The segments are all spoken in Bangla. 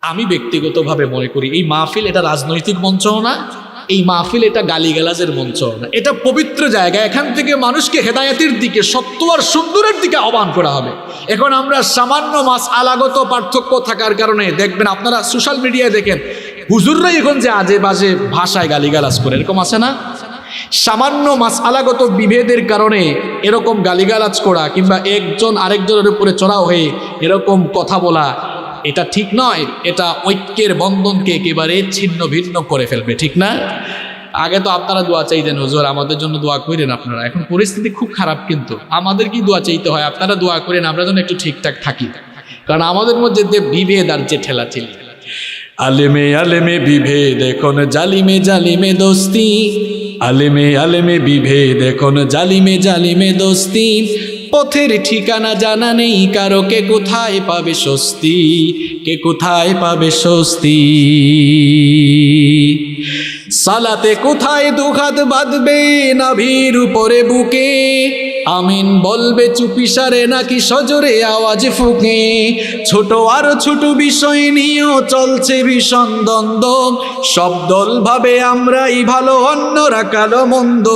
আমি ব্যক্তিগতভাবে মনে করি এই মাহফিল এটা রাজনৈতিক মঞ্চও না, এই মাহফিল এটা গালিগালাজের মঞ্চও না, এটা পবিত্র জায়গা। এখান থেকে মানুষকে হেদায়েতের দিকে, সত্য আর সুন্দরের দিকে আহ্বান করা হবে। এখন আমরা সামান্য মাসআলাগত পার্থক্য থাকার কারণে দেখবেন, আপনারা সোশ্যাল মিডিয়ায় দেখেন হুজুররাই এখন যে আজে বাজে ভাষায় গালিগালাজ করে, এরকম আছে না? সামান্য মাসআলাগত বিভেদের কারণে এরকম গালিগালাজ করা কিংবা একজন আরেকজনের উপরে চড়াও হয়ে এরকম কথা বলা, এটা ঠিক নয়। এটা ঐক্যের বন্ধনকে একেবারে ছিন্ন ভিন্ন করে ফেলবে, ঠিক না? আগে তো আপনারা দোয়া চাইতেন, হুজুর আমাদের জন্য দোয়া করেন আপনারা। এখন পরিস্থিতি খুব খারাপ, কিন্তু আমাদের কি দোয়া চাইতে হয়? আপনারা দোয়া করেন আমরা যেন একটু ঠিকঠাক থাকি, কারণ আমাদের মধ্যে যে বিভেদ আর যে ঠেলাঠেলি, আলেমে আলেমে বিভেদ এখন জালিমে জালিমে দোস্তি, আলেমে আলেমে বিভেদ এখন জালিমে জালিমে দোস্তি, পথের ঠিকানা জানা নেই কারো, কে কোথায় পাবে স্বস্তি, কে কোথায় পাবে স্বস্তি। সালাতে কোথায় দুহাত বাঁধবে নাভির উপরে বুকে, আমিন বলবে চুপিসারে নাকি সজোরে আওয়াজ ফুঁকে, ছোট আরো ছোট বিষয় নিয়েও চলছে ভীষণ দ্বন্দ্ব, সব দল ভাবে আমরাই ভালো অন্যরা কালো মন্দ,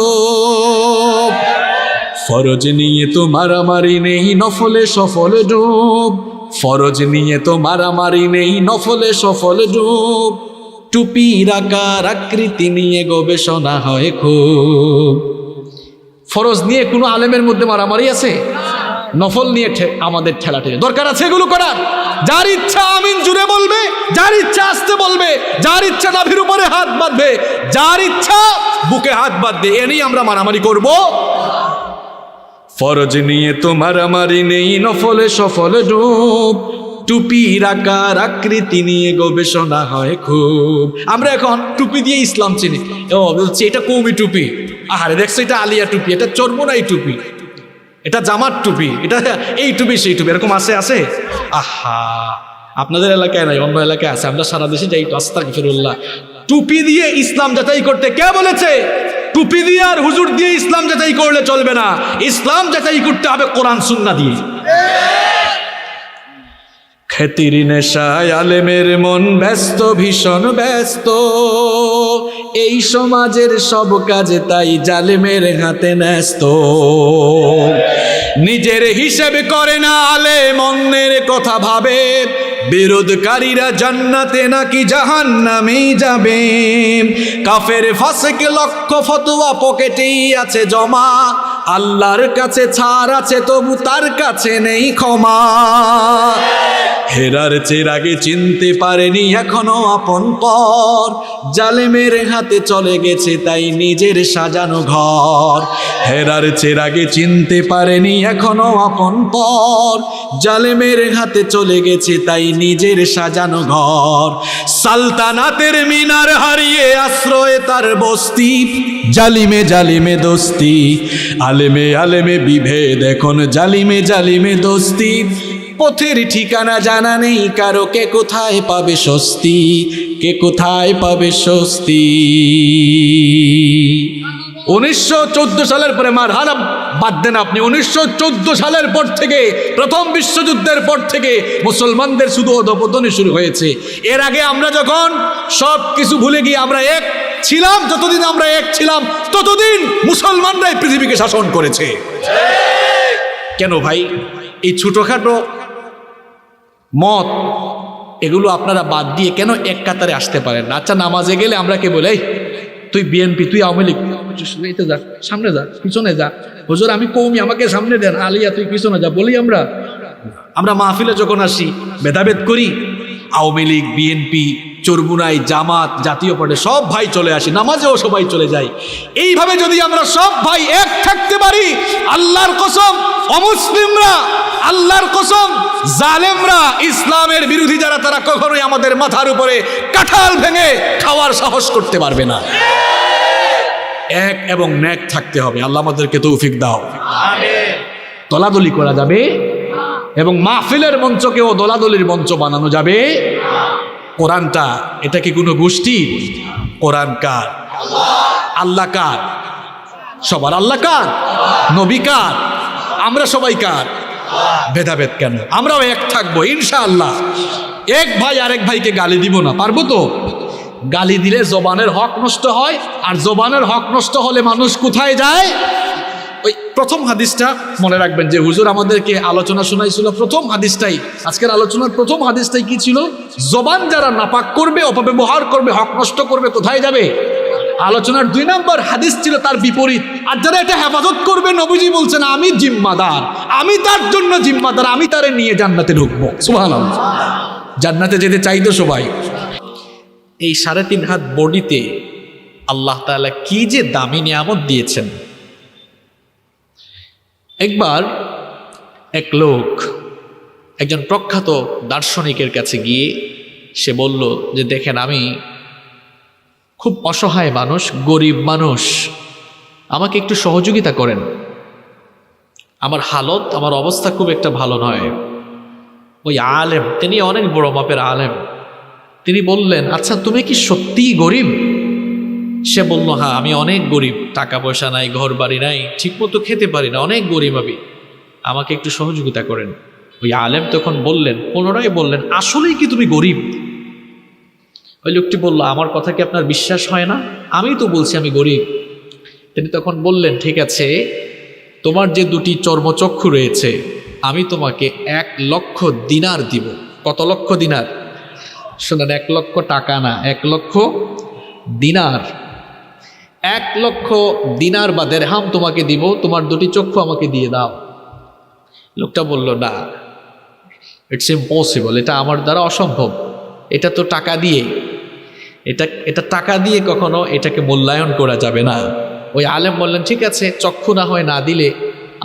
ফরজ নিয়ে তো মারামারি নেই নফলে সফল ডুব, ফরজ নিয়ে তো মারামারি নেই নফলে সফল ডুব, টুপির আকার আকৃতি নিয়ে গবেষণা হয় খুব। ফরজ নিয়ে কোনো আলেমের মধ্যে মারামারি আছে? নফল নিয়ে আমাদের ঠেলাঠেলি দরকার আছে এগুলো করার। যার ইচ্ছা আমিন জুড়ে বলবে, যার ইচ্ছা আসতে বলবে, যার ইচ্ছা নাভির উপরে হাত বাঁধবে, যার ইচ্ছা বুকে হাত বাঁধবে, এ নিয়ে আমরা মারামারি করব। ফরজ নিয়ে তো মারামারি নেই নফলে সফল ডুব, টুপির আকার আকৃতি নিয়ে গবেষণা হয় খুব। আমরা এখন টুপি দিয়ে ইসলাম চিনি, ও বলছি এটা কৌমি টুপি, আহারে দেখছো এটা আলিয়া টুপি, এটা চর্মনাই টুপি, এটা জামাত টুপি, এটা এই টুপি সেই টুপি, এরকম আছে? আহা, আপনাদের এলাকায় নাই, অন্য এলাকায় আছে। আমরা সারা দেশে যাই, আস্তাগফিরুল্লাহ। টুপি দিয়ে ইসলাম যাচাই করতে কে বলেছে? টুপি দিয়ে আর হুজুর দিয়ে ইসলাম যাচাই করলে চলবে না, ইসলাম যাচাই করতে হবে কোরআন সুন্নাহ দিয়ে। খ্যাতির নেশায় আলেমের মন ব্যস্ত, ভীষণ ব্যস্ত, এই সমাজের সব কাজে তাই জালেমের হাতে ন্যস্ত, নিজের হিসেব করে না আলেম অন্যের কথা ভাবে, বিরোধকারীরা জান্নাতে নাকি জাহান্নামেই যাবে, কাফের ফাসিক লক্ষ ফতোয়া পকেটেই আছে জমা, আল্লাহর কাছে ছাড় আছে তবু তার কাছে নেই ক্ষমা, হেরার চেরাগে চিনতে পারেনি এখনো আপন পর, জালেমের হাতে চলে গেছে তাই নিজের সাজানো ঘর, হেরার চেরাগে চিনতে পারেনি এখনো আপন পর, জালেমের হাতে চলে গেছে তাই নিজের সাজানো ঘর, সালতানাতের মিনার হারিয়ে আশ্রয়ে তার বস্তি, জালিমে জালিমে দোস্তি, আলেমে আলেমে বিভেদ এখন জালিমে জালিমে দোস্তি, পথের ঠিকানা জানা নেই কারো, কে কোথায় পাবে স্বস্তি, কে কোথায় পাবে স্বস্তি। 1914 সালের পরে মারহানা বাদ দেন আপনি, 1914 সালের পর থেকে, প্রথম বিশ্বযুদ্ধের পর থেকে মুসলমানদের শুধু অধঃপতনই শুরু হয়েছে। এর আগে আমরা যখন সব কিছু ভুলে গিয়ে আমরা এক ছিলাম, যতদিন আমরা এক ছিলাম ততদিন মুসলমানরাই পৃথিবীকে শাসন করেছে। কেন ভাই এই ছোটখাটো মত এগুলো আপনারা বাদ দিয়ে কেন এক কাতারে আসতে পারেন না? আচ্ছা, নামাজে গেলে আমরা কে বলে, তুই বিএনপি, তুই আওয়ামী লীগ, যা সামনে যা, পিছনে যা, হুজুর আমি কওমি আমাকে সামনে দেন, আলিয়া তুই পিছনে যা বলি। আমরা মাহফিলে যখন আসি ভেদাভেদ করি, আওয়ামী লীগ, বিএনপি, চরমুনাই, জামাত, জাতীয় পার্টি সব ভাই চলে আসি, নামাজেও সবাই চলে যায়। এইভাবে যদি আমরা সব ভাই এক থাকতে পারি, আল্লাহর কসম অমুসলিমরা, আল্লাহর কসম জালেমরা, ইসলামের বিরোধী যারা, তারা কখনোই আমাদের মাথার উপরে কাঁঠাল ভেঙে খাওয়ার সাহস করতে পারবে না। এক এবং ন্যাক থাকতে হবে। আল্লাহ আমাদেরকে তৌফিক দাও। দলাদলি করা যাবে এবং মাহফিলের মঞ্চকেও দলাদলির মঞ্চ বানানো যাবে। কোরআনটা এটা কি কোনো গোষ্ঠী? কোরআন কার? আল্লাহ কার? সবার আল্লাহ কার? নবী কার? আমরা সবাই কার? ভেদাভেদ কেন? আমরাও এক থাকবো ইনশাআল্লাহ। এক ভাই আরেক ভাইকে গালি দিব না, পারবো তো? গালি দিলে জবানের হক নষ্ট হয়, আর জবানের হক নষ্ট হলে মানুষ কোথায় যায়? ওই প্রথম হাদিসটা মনে রাখবেন যে হুজুর আমাদেরকে আলোচনা শোনাইছিল, প্রথম হাদিসটাই, আজকের আলোচনার প্রথম হাদিসটাই কি ছিল? জবান যারা নাপাক করবে, অপব্যবহার করবে, হক নষ্ট করবে, কোথায় যাবে? আলোচনার 2 নম্বর হাদিস ছিল তার বিপরীত। আর যারা এটা হেফাজত করবে, নবীজি বলছেন আমি জিম্মাদার, আমি তার জন্য জিম্মাদার, আমি তারে নিয়ে জান্নাতে ঢুকবো। সুবহানাল্লাহ। জান্নাতে যেতে চাইতো সবাই। এই 3.5 হাত বডিতে আল্লাহ তাআলা কি যে দামি নিয়ামত দিয়েছেন। একবার এক লোক একজন প্রখ্যাত দার্শনিকের কাছে গিয়ে সে বলল যে দেখেন, আমি খুব অসহায় মানুষ, গরিব মানুষ, আমাকে একটু সহযোগিতা করেন, আমার হালত, আমার অবস্থা খুব একটা ভালো নয়। ওই আলেম, তিনি অনেক বড় মাপের আলেম, তিনি বললেন আচ্ছা তুমি কি সত্যিই গরিব? সে বলল হ্যাঁ আমি অনেক গরিব, টাকা পয়সা নাই, ঘর বাড়ি নাই, ঠিকমতো খেতে পারি না, অনেক গরিব আমি, আমাকে একটু সহযোগিতা করেন। ওই আলেম তখন বললেন, পুনরায় বললেন আসলেই কি তুমি গরিব? ওই লোকটি বলল আমার কথা কি আপনার বিশ্বাস হয় না? আমি তো বলছি আমি গরিব। তিনি তখন বললেন ঠিক আছে, তোমার যে 2টি চর্মচক্ষু রয়েছে আমি তোমাকে 1 লক্ষ দিনার দিব। কত লক্ষ দিনার? শোনেন, 1 লক্ষ টাকা না, 1 লক্ষ দিনার। 1 লক্ষ দিনার বা দেরহাম তোমাকে দিব, তোমার 2টি চক্ষু আমাকে দিয়ে দাও। লোকটা বলল না, ইটস ইম্পসিবল, এটা আমার দ্বারা অসম্ভব, এটা তো টাকা দিয়ে, এটা টাকা দিয়ে কখনো এটাকে মূল্যায়ন করা যাবে না। ওই আলেম বললেন ঠিক আছে, চক্ষু না হয় না দিলে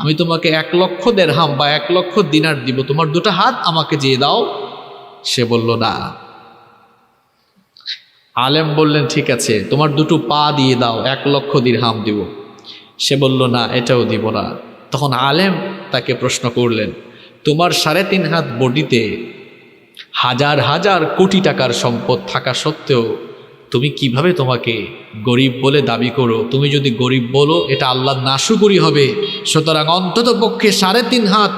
আমি তোমাকে 1 লক্ষ দেরহাম বা 1 লক্ষ দিনার দিব, তোমার 2টা হাত আমাকে দিয়ে দাও। সে বলল না। আলেম বললেন ঠিক আছে, তোমার 2টো পা দিয়ে দাও, 1 লক্ষ দিরহাম দিব। সে বলল না, এটাও দিব না। তখন আলেম তাকে প্রশ্ন করলেন, তোমার 3.5 হাত বডিতে হাজার হাজার কোটি টাকার সম্পদ থাকা সত্ত্বেও তুমি কিভাবে তোমাকে গরিব বলে দাবি করো? তুমি যদি গরিব বলো এটা আল্লাহর নাশুকরি হবে। সুতরাং অন্তত পক্ষে 3.5 হাত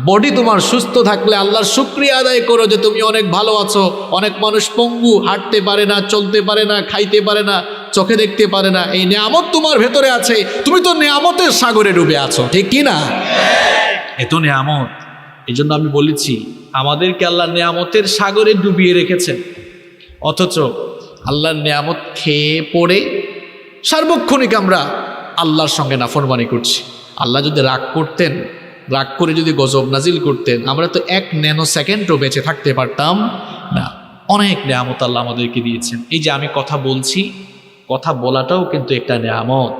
বডি তোমার সুস্থ থাকলে আল্লাহর শুকরিয়া আদায় করো যে তুমি অনেক ভালো আছো। অনেক মানুষ পঙ্গু, হাঁটতে পারে না, চলতে পারে না, খাইতে পারে না, চোখে দেখতে পারে না, এই নিয়ামত তোমার ভেতরে আছে, তুমি তো নিয়ামতের সাগরে ডুবে আছো, ঠিক কি না? এত নিয়ামত। এই জন্য আমি বলেছি আমাদেরকে আল্লাহ নিয়ামতের সাগরে ডুবিয়ে রেখেছেন, অথচ আল্লাহর নিয়ামত খেয়ে পড়ে সার্বক্ষণিক আমরা আল্লাহর সঙ্গে নাফরমানি করছি। আল্লাহ যদি রাগ করতেন, রাগ করে যদি গজব নাজিল করতেন, আমরা তো 1 ন্যানো সেকেন্ডও বেঁচে থাকতে পারতাম না। অনেক নিয়ামত আল্লাহ আমাদেরকে দিয়েছেন। এই যে আমি কথা বলছি, কথা বলাটাও কিন্তু একটা নিয়ামত।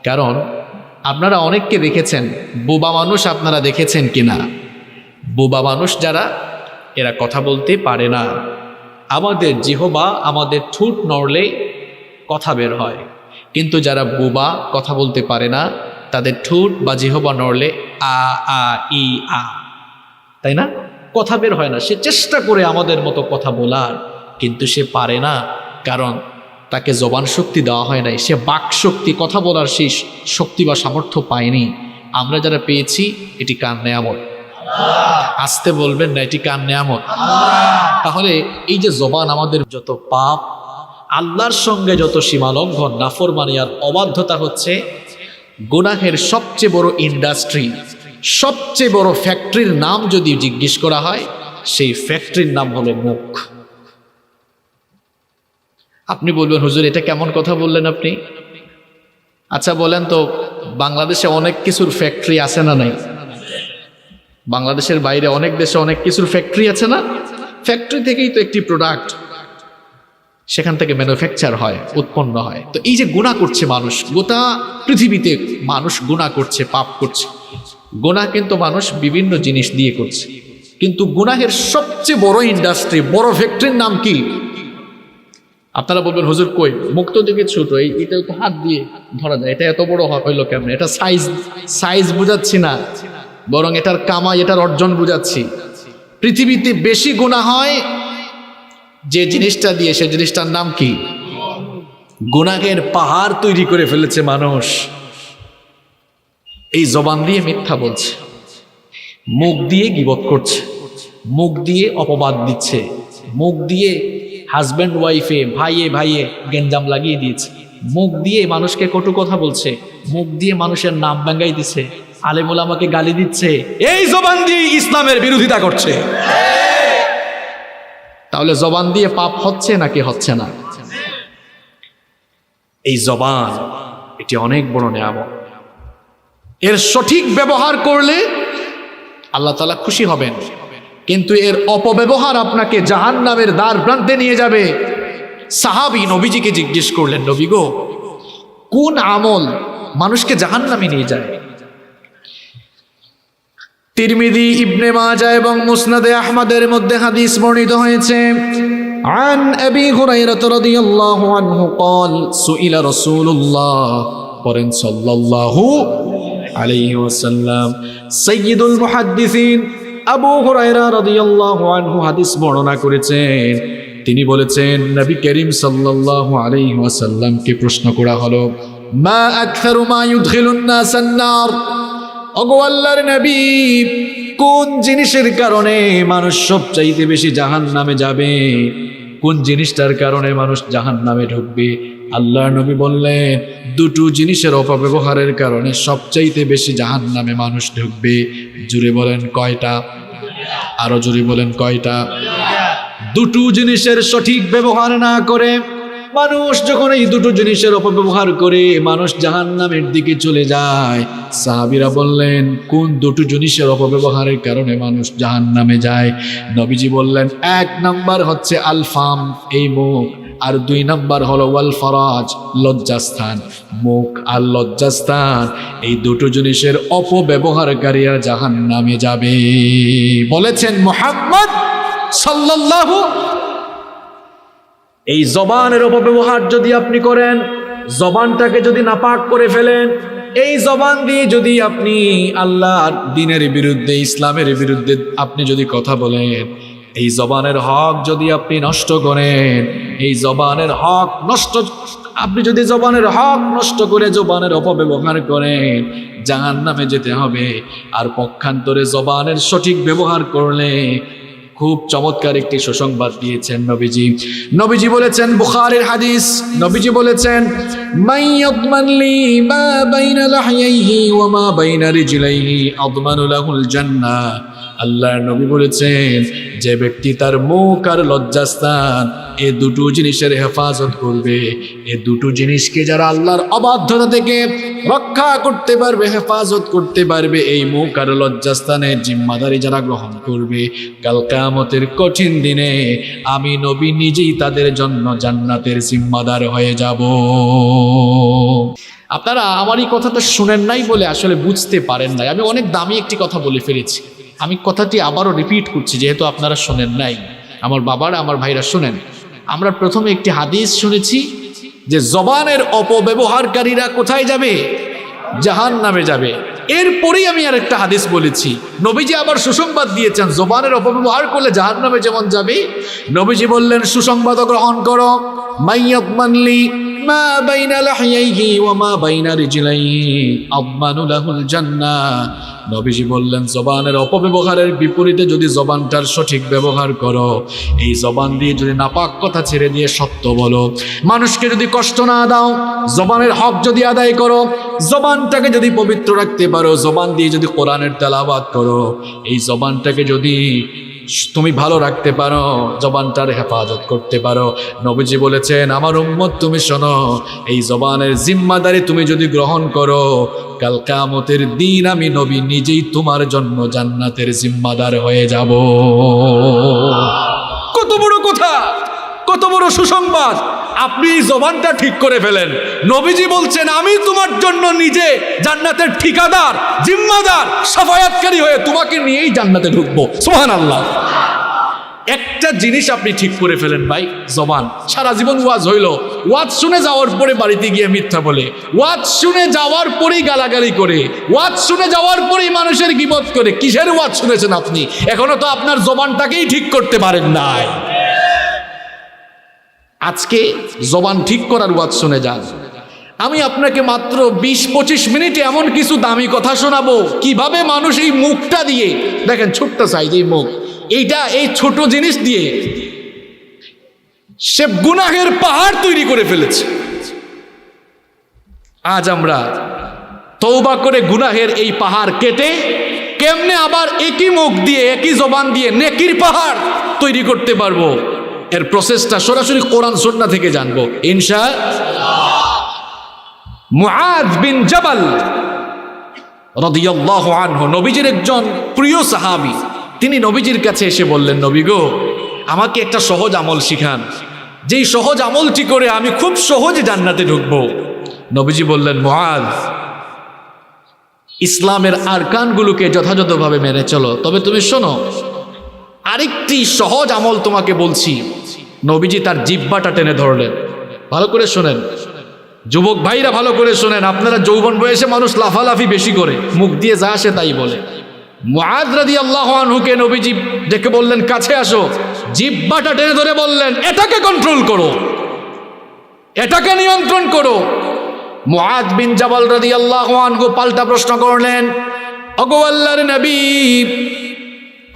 কারণ আপনারা অনেককে দেখেছেন, বোবা মানুষ আপনারা দেখেছেন কিনা? বোবা মানুষ যারা, এরা কথা বলতে পারে না। আমাদের জিহবা, আমাদের ঠোঁট নড়লে কথা বের হয়, কিন্তু যারা বোবা, কথা বলতে পারে না, তাদের ঠোঁট বা জিহবা নড়লে আ আ ই আ, তাই না? কথা বের হয় না। সে চেষ্টা করে আমাদের মতো কথা বলার, কিন্তু সে পারে না, কারণ তাকে জবান শক্তি দেওয়া হয় নাই। সে বাক শক্তি, কথা বলার সেই শক্তি বা সামর্থ্য পায়নি। আমরা যারা পেয়েছি, এটি কার নেয়ামত? আসতে বলবেন না, এটি কার নেয়ামত? তাহলে এই যে জবান, আমাদের যত পাপ, আল্লাহর সঙ্গে যত সীমালঙ্ঘন, নাফরমানি আর অবাধ্যতা হচ্ছে গুনাহের সবচেয়ে বড় ইন্ডাস্ট্রি, সবচেয়ে বড় ফ্যাক্টরির নাম যদি জিজ্ঞেস করা হয়, সেই ফ্যাক্টরির নাম হলো মুখ। আপনি বলবেন হুজুর এটা কেমন কথা বললেন আপনি? আচ্ছা বলেন তো, বাংলাদেশে অনেক কিছুর ফ্যাক্টরি আছে না নাই? বাংলাদেশের বাইরে অনেক দেশে অনেক কিছুর ফ্যাক্টরি আছে না? ফ্যাক্টরি থেকেই তো একটি প্রোডাক্ট সেখান থেকে ম্যানুফ্যাকচার হয়, উৎপন্ন হয়। তো এই যে গুনাহ করছে মানুষ, গোটা পৃথিবীতে মানুষ গুনাহ করছে, পাপ করছে। গুনাহ কিন্তু মানুষ বিভিন্ন জিনিস দিয়ে করছে, কিন্তু গুনাহের সবচেয়ে বড় ইন্ডাস্ট্রি, বড় ফ্যাক্টরির নাম কি? আপনারা বলবেন হুজুর কই, মুখ তো দেখে ছোট, এটা তো হাত দিয়ে ধরা যায়, এটা এত বড় হইলো কেমন? এটা সাইজ বুঝাচ্ছি না, বরং এটার কামাই, এটার অর্জন বুঝাচ্ছি। পৃথিবীতে বেশি গুনাহ হয় যে জিনিসটা দিয়ে, সে জিনিসটার নাম কি? গুনাহের পাহাড় তৈরি করে ফেলেছে মানুষ। এই জবান দিয়ে মিথ্যা বলছে, মুখ দিয়ে গীবত করছে, মুখ দিয়ে অপবাদ দিচ্ছে, মুখ দিয়ে হাজব্যান্ড ওয়াইফে, ভাইয়ে ভাইয়ে গেঞ্জাম লাগিয়ে দিয়েছে, মুখ দিয়ে মানুষকে কটু কথা বলছে, মুখ দিয়ে মানুষের নাম ভাঙ্গাই দিচ্ছে, আলেম ওলামাকে গালি দিচ্ছে, এই জবান দিয়ে ইসলামের বিরোধিতা করছে। তাহলে জবান দিয়ে পাপ হচ্ছে নাকি হচ্ছে না? এই জবান এটি অনেক বড় নিয়ামত। এর সঠিক ব্যবহার করলে আল্লাহ তাআলা খুশি হবেন, কিন্তু এর অপব্যবহার আপনাকে জাহান্নামের দ্বার প্রান্তে নিয়ে যাবে। সাহাবী নবীজিকে জিজ্ঞেস করলেন, নবী গো, কোন আমল মানুষকে জাহান্নামে নিয়ে যায়? তিরমিজি, ইবনে মাজাহ এবং মুসনাদে আহমদের মধ্যে হাদিস বর্ণিত হয়েছে, عن أبي هريرة رضي الله عنه قال سئل رسول الله صلى الله عليه وسلم سيد المحدثين আবু হুরায়রা রাদিয়াল্লাহু আনহু হাদিস বর্ণনা করেছেন, তিনি বলেছেন নবী করিম সাল্লাল্লাহু আলাইহি ওয়াসাল্লামকে প্রশ্ন করা হলো, মা আকথারু মা ইউদখিলুন নাসান নার, ওগো আল্লাহর নবী, কোন জিনিসের কারণে মানুষ সবচাইতে বেশি জাহান্নামে যাবে? কোন জিনিসটার কারণে মানুষ জাহান্নামে ঢুকবে? আল্লাহর নবী বললেন, দুটো জিনিসের অপব্যবহারের কারণে সবচাইতে বেশি জাহান্নামে মানুষ ঢুকবে। জুড়ে বলেন কয়টা? আরো জুড়ে বলেন কয়টা? দুটো জিনিসের সঠিক ব্যবহার না করে মানুষ যখন এই দুটো জিনিসের অপব্যবহার করে মানুষ জাহান্নামের দিকে চলে যায়। সাহাবীরা বললেন, কোন দুটো জিনিসের অপব্যবহারের কারণে মানুষ জাহান্নামে যায়? নবীজি বললেন, এক নাম্বার হচ্ছে আল ফাম, এই মুখ, আর দুই নাম্বার হলো ওয়াল ফরাজ, লজ্জাস্থান। মুখ আর লজ্জাস্থান, এই দুটো জিনিসের অপব্যবহারকারীরা জাহান্নামে যাবে বলেছেন মুহাম্মদ সাল্লাল্লাহু। এই জবানের অপব্যবহার যদি আপনি করেন, জবানটাকে যদি নাপাক করে ফেলেন, এই জবান দিয়ে যদি আপনি আল্লাহর দ্বীনের বিরুদ্ধে, ইসলামের বিরুদ্ধে আপনি যদি কথা বলেন, এই জবানের হক যদি আপনি নষ্ট করেন, এই জবানের হক নষ্ট, আপনি যদি জবানের হক নষ্ট করে জবানের অপব্যবহার করেন, জাহান্নামে যেতে হবে। আর পক্ষান্তরে জবানের সঠিক ব্যবহার করলে খুব চমৎকার একটি সুসংবাদ দিয়েছেন নবীজি। নবীজি বলেছেন, বুখারীর হাদিস, নবীজি বলেছেন, মাইয়াদমান লি মা বাইনা লাহইহি ওয়া মা বাইনা রিজলাইহি আদমানু লাহুল জান্নাহ। আল্লাহর নবী বলেছেন, যে ব্যক্তি তার মুখ আর লজ্জাস্থান এই দুটো জিনিসের হেফাজত করবে, এই দুটো জিনিসকে যারা আল্লাহর অবাধ্যতা থেকে রক্ষা করতে পারবে, হেফাজত করতে পারবে, এই মুখ আর লজ্জাস্থানের জিম্মাদারি যারা গ্রহণ করবে, কাল কিয়ামতের কঠিন দিনে আমি নবী নিজেই তাদের জন্য জান্নাতের জিম্মাদার হয়ে যাব। আপনারা আমার এই কথাটা শুনেন নাই বলে আসলে বুঝতে পারেন নাই। আমি অনেক দামি একটি কথা বলে ফেলেছি। আমি কথাটি আবারও রিপিট করছি, যেহেতু আপনারা শোনেন নাই, আমার বাবারা, আমার ভাইরা শোনেন। আমরা প্রথমে একটি হাদিস শুনেছি যে জবানের অপব্যবহারকারীরা কোথায় যাবে? জাহান্নামে যাবে। এরপরেই আমি আর একটা হাদিস বলেছি, নবীজি আবার সুসংবাদ দিয়েছেন, জবানের অপব্যবহার করলে জাহান্নামে যেমন যাবে, নবীজি বললেন সুসংবাদ গ্রহণ করো, মাইয়াদমান লি মা বাইনা লাহইহি ওয়া মা বাইনা রিজলাইহি আদমানু লাহুল জান্নাহ। নবীজি বললেন, জবানের অপব্যবহারের বিপরীতে যদি জবানটার সঠিক ব্যবহার করো, এই জবান দিয়ে যদি নাপাক কথা ছেড়ে দিয়ে সত্য বলো, মানুষকে যদি কষ্ট না দাও, জবানের হক যদি আদায় করো, জবানটাকে যদি পবিত্র রাখতে পারো, জবান দিয়ে যদি কোরআনের তেলাওয়াত করো, এই জবানটাকে যদি তুমি ভালো রাখতে পারো, জবানটার হেফাজত করতে পারো, নবীজি বলেছেন, আমার উম্মত তুমি শোনো, এই জবানের জিম্মাদারি তুমি যদি গ্রহণ করো, কাল কিয়ামতের দিন আমি নবী নিজেই তোমার জন্য জান্নাতের জিম্মাদার হয়ে যাব। কত বড় কথা, কত বড় সুসংবাদ! আপনি এই জবানটা ঠিক করে ফেলেন, নবীজি বলছেন, আমি তোমার জন্য নিজে জান্নাতের ঠিকাদার, জিম্মাদার, সাফায়াতকারী হয়ে তোমাকে নিয়েই জান্নাতে ঢুকবো। সুবহানাল্লাহ। একটা জিনিস আপনি ঠিক করে ফেলেন ভাই, জবান। সারা জীবন ওয়াজ হইল, ওয়াজ শুনে যাওয়ার পরে বাড়িতে গিয়ে মিথ্যা বলে, ওয়াজ শুনে যাওয়ার পরেই গালাগালি করে, ওয়াজ শুনে যাওয়ার পরেই মানুষের গীবত করে। কিসের ওয়াজ শুনেছেন আপনি? এখনো তো আপনার জবানটাকেই ঠিক করতে পারেন নাই। আজকে জবান ঠিক করার ওয়াজ শুনে যান। আমি আপনাকে মাত্র 20-25 মিনিটে এমন কিছু দামি কথা শোনাবো, কিভাবে মানুষ এই মুখটা দিয়ে, দেখেন ছোট্ট সাইজ এই মুখ, এইটা, এই ছোট জিনিস দিয়ে সে গুনাহের পাহাড় তৈরি করে ফেলেছে। আজ আমরা তওবা করে গুনাহের এই পাহাড় কেটে কেমনে আবার একই মুখ দিয়ে একই জবান দিয়ে নেকির পাহাড় তৈরি করতে পারবো, এর প্রসেসটা সরাসরি কোরআন সুন্নাহ থেকে জানবো ইনশাআল্লাহ। মুআয বিন জাবাল রাদিয়াল্লাহু আনহু নবীজির একজন প্রিয় সাহাবী, তিনি নবীজির কাছে এসে বললেন, নবী গো, আমাকে একটা সহজ আমল শিখান, যেই সহজ আমলটি করে আমি খুব সহজে জান্নাতে ঢুকবো। নবীজি বললেন, মুআয, ইসলামের আরকানগুলোকে যথাযথভাবে মেনে চলো, তবে তুমি শোনো, আরেকটি সহজ আমল তোমাকে বলছি। নবীজি তার জিহ্বাটা টেনে ধরলেন। ভালো করে শোনেন যুবক ভাইরা, ভালো করে শোনেন। আপনারা যৌবন বয়সে মানুষ লাফালাফি বেশি করে, মুখ দিয়ে যা আসে তাই বলে। মুআয রাদিয়াল্লাহু আনহুকে নবীজি ডেকে বললেন, কাছে আসো। জিহ্বাটা টেনে ধরে বললেন, এটাকে কন্ট্রোল করো, এটাকে নিয়ন্ত্রণ করো। মুআয বিন জাবাল রাদিয়াল্লাহু আনহু পাল্টা প্রশ্ন করলেন, ওগো আল্লাহর নবী,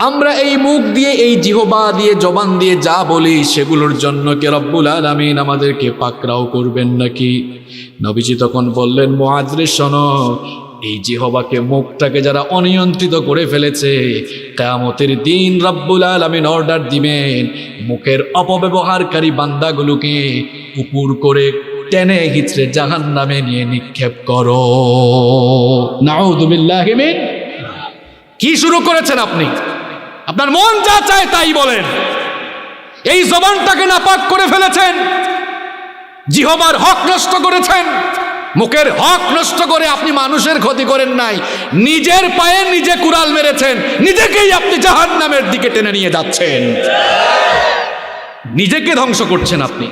আমরা এই মুখ দিয়ে, এই জিহ্বা দিয়ে, জবান দিয়ে যা বলি সেগুলোর জন্য কি রব্বুল আলামিন আমাদেরকে পাকড়াও করবেন নাকি? নবীজি তখন বললেন, মুআয রে শোনো, এই জিহ্বাকে, মুখটাকে যারা অনিয়ন্ত্রিত করে ফেলেছে, কিয়ামতের দিন রব্বুল আলামিন অর্ডার দিবেন, মুখের অপব্যবহারকারী বান্দাগুলোকে উপর করে টেনে হিচড়ে জাহান্নামে নিয়ে নিক্ষেপ করো। নাউযু বিল্লাহি মিন। কি শুরু করেছেন আপনি? আপনার মন যা চায় তাই বলেন। এই জবানটাকে নাপাক করে ফেলেছেন, জিহ্বার হক নষ্ট করেছেন, মুখের হক নষ্ট করে আপনি মানুষের ক্ষতি করেন নাই, নিজের পায়ে নিজে কুড়াল মেরেছেন, নিজেকেই আপনি জাহান্নামের দিকে টেনে নিয়ে যাচ্ছেন, নিজেকে ধ্বংস করছেন আপনি।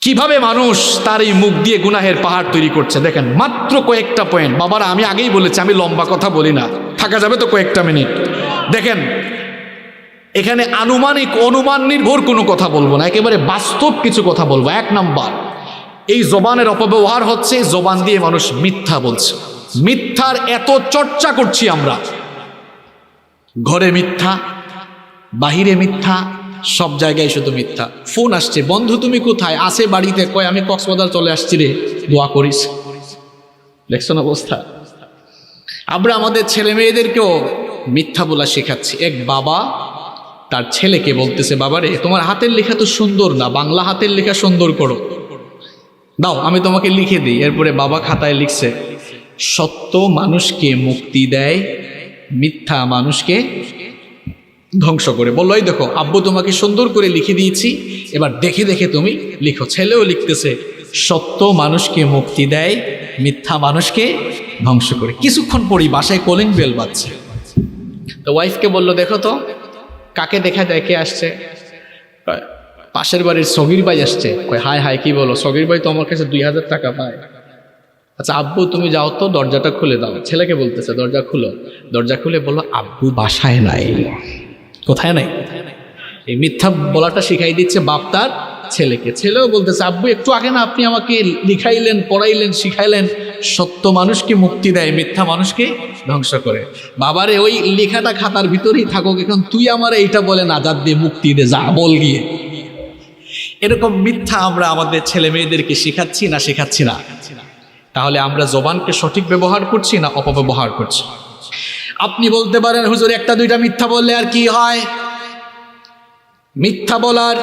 কিভাবে মানুষ তার এই মুখ দিয়ে গুনাহের পাহাড় তৈরি করছে দেখেন। মাত্র কয়েকটা পয়েন্ট। বাবারা, আমি আগেই বলেছি আমি লম্বা কথা বলি না, থাকা যাবে তো কয়েকটা মিনিট। দেখেন, এখানে আনুমানিক অনুমান নির্ভর কোনো কথা বলবো না, একেবারে বাস্তব কিছু কথা বলবো। এক নাম্বার, এই জবানের অপব্যবহার হচ্ছে, জবান দিয়ে মানুষ মিথ্যা বলছে। মিথ্যার এত চর্চা করছি আমরা, ঘরে মিথ্যা, বাহিরে মিথ্যা, সব জায়গায় শুধু মিথ্যা। ফোন আসছে, বন্ধু তুমি কোথায়? আসে বাড়িতে। কয় আমি কক্সবাজার চলে আসছি রে, দোয়া করিস। দেখছেন অবস্থা? আমরা আমাদের ছেলে মেয়েদেরকেও মিথ্যা বলা শেখাচ্ছি। এক বাবা তার ছেলেকে বলতেছে, বাবারে তোমার হাতের লেখা তো সুন্দর না, বাংলা হাতের লেখা সুন্দর করো, দাও আমি তোমাকে লিখে দিই। এরপরে বাবা খাতায় লিখছে, সত্য মানুষকে মুক্তি দেয়, মিথ্যা মানুষকে ধ্বংস করে। বললো, এই দেখো আব্বু তোমাকে সুন্দর করে লিখে দিয়েছি, এবার দেখে দেখে তুমি লিখো। ছেলেও লিখতেছে, সত্য মানুষকে মুক্তি দেয়, মিথ্যা মানুষকে ধ্বংস করে। কিছুক্ষণ পরই বাসায় কলিং বেল বাজছে। তো ওয়াইফকে বললো, দেখো তো কাকে দেখা যায়, কে আসছে? পাশের বাড়ির সগির ভাই আসছে। কয় হায় হায়, কি বলো? সগির ভাই তো আমার কাছে 2000 টাকা পায়। আচ্ছা আব্বু তুমি যাও তো, দরজাটা খুলে দাও। ছেলেকে বলতেছে, দরজা খুলো। দরজা খুলে বললো, আব্বু বাসায় নাই। কোথায় নাই? এই মিথ্যা বলাটা শিখাই দিচ্ছে বাপ তার ছেলেকে। ছেলেও বলতেছে, আব্বু একটু আগে না আপনি আমাকে লিখাইলেন, পড়াইলেন, শিখাইলেন, সত্য মানুষকে মুক্তি দেয়, মিথ্যা মানুষকে ধ্বংস করে। বাবারে ওই লেখাটা খাতার ভিতরেই থাকুক, এখন তুই আমার এইটা বলে নাজাত দিয়ে মুক্তি দে, যা বল গিয়ে। এরকম মিথ্যা আমরা আমাদের ছেলে মেয়েদেরকে শেখাচ্ছি না শেখাচ্ছি না? তাহলে আমরা জবানকে সঠিক ব্যবহার করছি না অপব্যবহার করছি? আপনি বলতে পারেন, হুজুর একটা দুইটা মিথ্যা বললে আর কি হয়? মিথ্যা বলার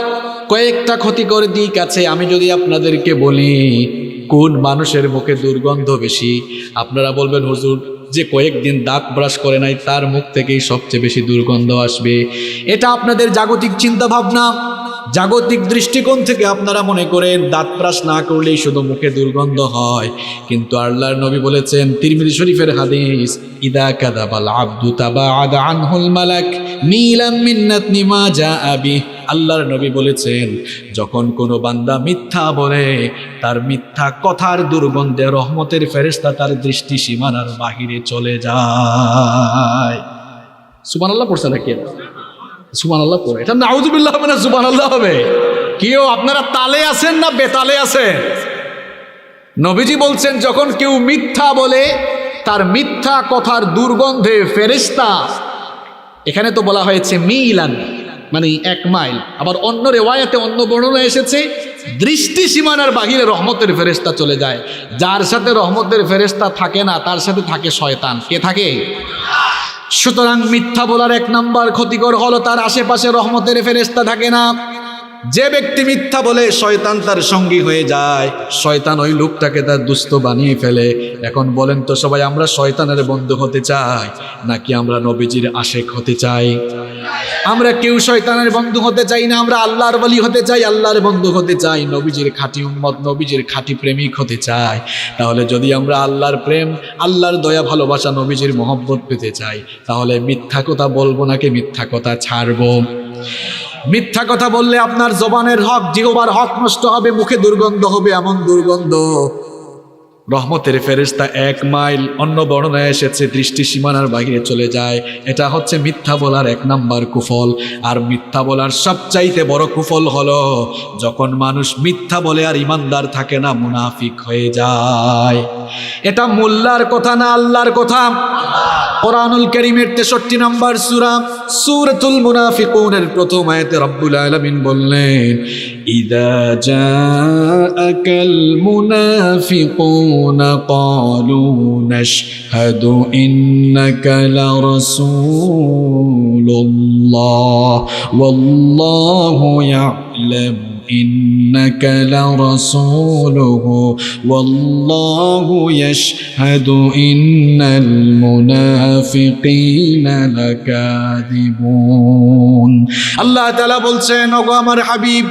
কয়েকটা ক্ষতিকর দিক আছে। আমি যদি আপনাদেরকে বলি কোন মানুষের মুখে দুর্গন্ধ বেশি, আপনারা বলবেন, হুজুর যে কয়েকদিন দাঁত ব্রাশ করে নাই তার মুখ থেকেই সবচেয়ে বেশি দুর্গন্ধ আসবে। এটা আপনাদের জাগতিক চিন্তা ভাবনা, জাগতিক দৃষ্টিকোণ থেকে আপনারা মনে করেন দাঁত ব্রাশ না করলেই শুধু মুখে দুর্গন্ধ হয়। কিন্তু আল্লাহর নবী বলেছেন, তিরমিজি শরীফের হাদিস, ইদা কাযাবাল আবদু তাবাআদা আনহুল মালাক মিলাম মিন্নাতনি মা জাআ বিহি। আল্লাহর নবী বলেছেন, যখন কোনো বান্দা মিথ্যা বলে, তার মিথ্যা কথার দুর্গন্ধে রহমতের ফেরেশতা তার দৃষ্টি সীমানার বাহিরে চলে যায়। সুবহানাল্লাহ পড়ছে নাকি? সুবহানাল্লাহ পড়ে। এটা নাউযুবিল্লাহ মানে সুবহানাল্লাহ হবে। কেউ আপনারা তালে আছেন না বেতালে আছেন? নবীজি বলছেন, যখন কেউ মিথ্যা বলে, তার মিথ্যা কথার দুর্গন্ধে ফেরেশতা, এখানে তো বলা হয়েছে মিলান, মানে 1 মাইল। আবার অন্য রেওয়ায়াতে অন্য বর্ণনা এসেছে দৃষ্টি সীমানার বাহিরে রহমতের ফেরেশতা চলে যায়। যার সাথে রহমতের ফেরেশতা থাকে না তার সাথে থাকে শয়তান। কে থাকে? সুতরাং মিথ্যা বলার 1 নাম্বার ক্ষতিকর হলো তার আশেপাশে রহমতের ফেরেশতা থাকে না। যে ব্যক্তি মিথ্যা বলে শয়তান তার সঙ্গী হয়ে যায়, শয়তান ওই লোকটাকে তার দুস্থ বানিয়ে ফেলে। এখন বলেন তো সবাই, আমরা শয়তানের বন্ধু হতে চাই নাকি আমরা নবীজির আশেক হতে চাই? আমরা কেউ শয়তানের বন্ধু হতে চাই না, আমরা আল্লাহর ওলি হতে চাই, আল্লাহর বন্ধু হতে চাই, নবীজির খাঁটি উম্মত, নবীজির খাঁটি প্রেমিক হতে চাই। তাহলে যদি আমরা আল্লাহর প্রেম, আল্লাহর দয়া, ভালোবাসা, নবীজির মহব্বত পেতে চাই, তাহলে মিথ্যা কথা বলবো নাকি মিথ্যা কথা ছাড়বো? মিথ্যা কথা বললে আপনার জবানের হক, জিহ্বার হক নষ্ট হবে, মুখে দুর্গন্ধ হবে, এমন দুর্গন্ধ রহমতের ফেরেশতা 1 মাইল, অন্য বর্ণনায় এসেছে দৃষ্টি সীমানার বাইরে চলে যায়। এটা হচ্ছে মিথ্যা বলার 1 নাম্বার কুফল। আর মিথ্যা বলার সবচাইতে বড় কুফল হলো যখন মানুষ মিথ্যা বলে আর ইমানদার থাকে না, মুনাফিক হয়ে যায়। এটা মোল্লার কথা না, আল্লাহর কথা। কোরআনুল কারীমের 63 নম্বর সূরা সূরাতুল মুনাফিকুনের প্রথম আয়াতে রব্বুল আলামিন বললেন, ইযা জাআকাল মুনাফিকুনা ক্বালু নাশহাদু ইন্নাকা লারাসূলুল্লাহ ওয়াল্লাহু ইয়া'লামু إنك لرسوله والله يشهد إن المنافقين لكاذبون। আল্লাহ তাআলা বলছেন, ওগো আমার হাবিব,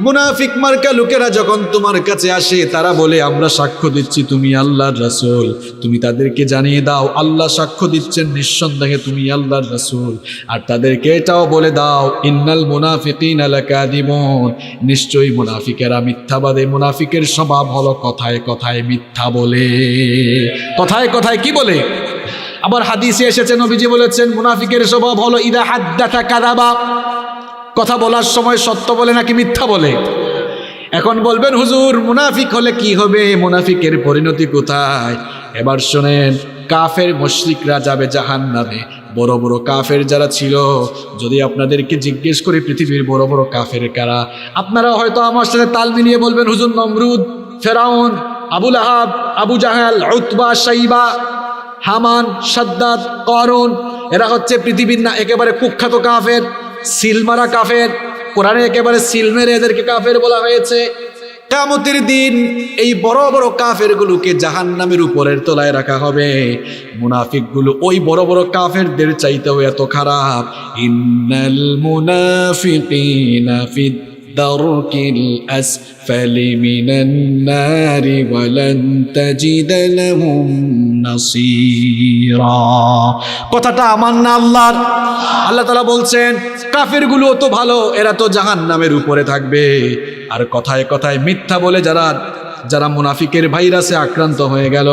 মুনাফিক মার্কা লোকেরা যখন তোমার কাছে আসে তারা বলে আমরা সাক্ষ্য দিচ্ছি তুমি আল্লাহর রাসূল। তুমি তাদেরকে জানিয়ে দাও আল্লাহ সাক্ষ্য দিচ্ছেন নিঃসন্দেহে তুমি আল্লাহর রাসূল। আর তাদেরকে এটাও বলে দাও ইন্নাল মুনাফিকিনা লাকাযিবুন, নিশ্চয়ই মুনাফিকেরা মিথ্যাবাদী। মুনাফিকের স্বভাব হলো কথায় কথায় মিথ্যা বলে। কথায় কথায় কি বলে? আবার হাদিসে এসেছে নবীজি বলেছেন মুনাফিকের স্বভাব হলো ইদা হাদ্দাথা কাযাবা, কথা বলার সময় সত্য বলে নাকি মিথ্যা বলে? এখন বলবেন হুজুর মুনাফিক হলে কি হবে, মুনাফিকের পরিণতি কোথায়? এবার শোনেন, কাফের মুশরিকরা যাবে জাহান্নামে। বড় বড় কাফের যারা ছিল, যদি আপনাদেরকে জিজ্ঞেস করি পৃথিবীর বড় বড় কাফের কারা, আপনারা হয়তো আমার সাথে তাল মিলিয়ে বলবেন হুজুর নমরুদ, ফেরাউন, আবু লাহাব, আবু জাহাল, উতবা, শাইবা, হামান, সাদ্দাত, করুন, এরা হচ্ছে পৃথিবীর না একেবারে কুখ্যাত কাফের, সিলমারা কাফের। কোরআনে একেবারে সিল মেরে এদেরকে কাফের বলা হয়েছে। কিয়ামতের দিন এই বড় বড় কাফেরগুলোকে জাহান্নামের উপরের তলায় রাখা হবে। মুনাফিকগুলো ওই বড় বড় কাফেরদের চাইতেও এত খারাপ। ইন্নাল মুনাফিকিনা ফিদ দারকিল আসফালি মিনান নারি ওয়ালান তাজিদা লাহুম নাসীরা। কথাটা আমার না আল্লাহর। আল্লাহ তাআলা বলছেন কাফেরগুলো তো ভালো, এরা তো জাহান্নামের উপরে থাকবে। আর কথায় কথায় মিথ্যা বলে যারা মুনাফিকের ভাইরাসে আক্রান্ত হয়ে গেল,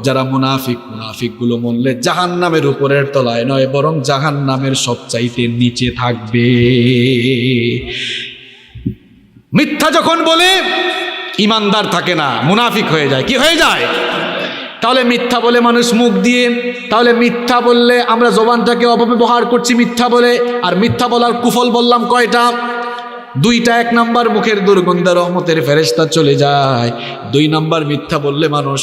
যারা মুনাফিকগুলো মরলে জাহান্নামের উপরের তলায় নয়, বরং জাহান্নামের সবচাইতে নিচে থাকবে। মিথ্যা যখন বলে ইমানদার থাকে না, মুনাফিক হয়ে যায়। কি হয়ে যায়? তাহলে মিথ্যা বলে মানুষ মুখ দিয়ে, তাহলে মিথ্যা বললে আমরা জবানটাকে অপব্যবহার করছি মিথ্যা বলে। আর মিথ্যা বলার কুফল বললাম কয়টা? 2টা। 1 নাম্বার মুখের দুর্গন্ধ, রহমতের ফেরেশতা চলে যায়। 2 নাম্বার মিথ্যা বললে মানুষ,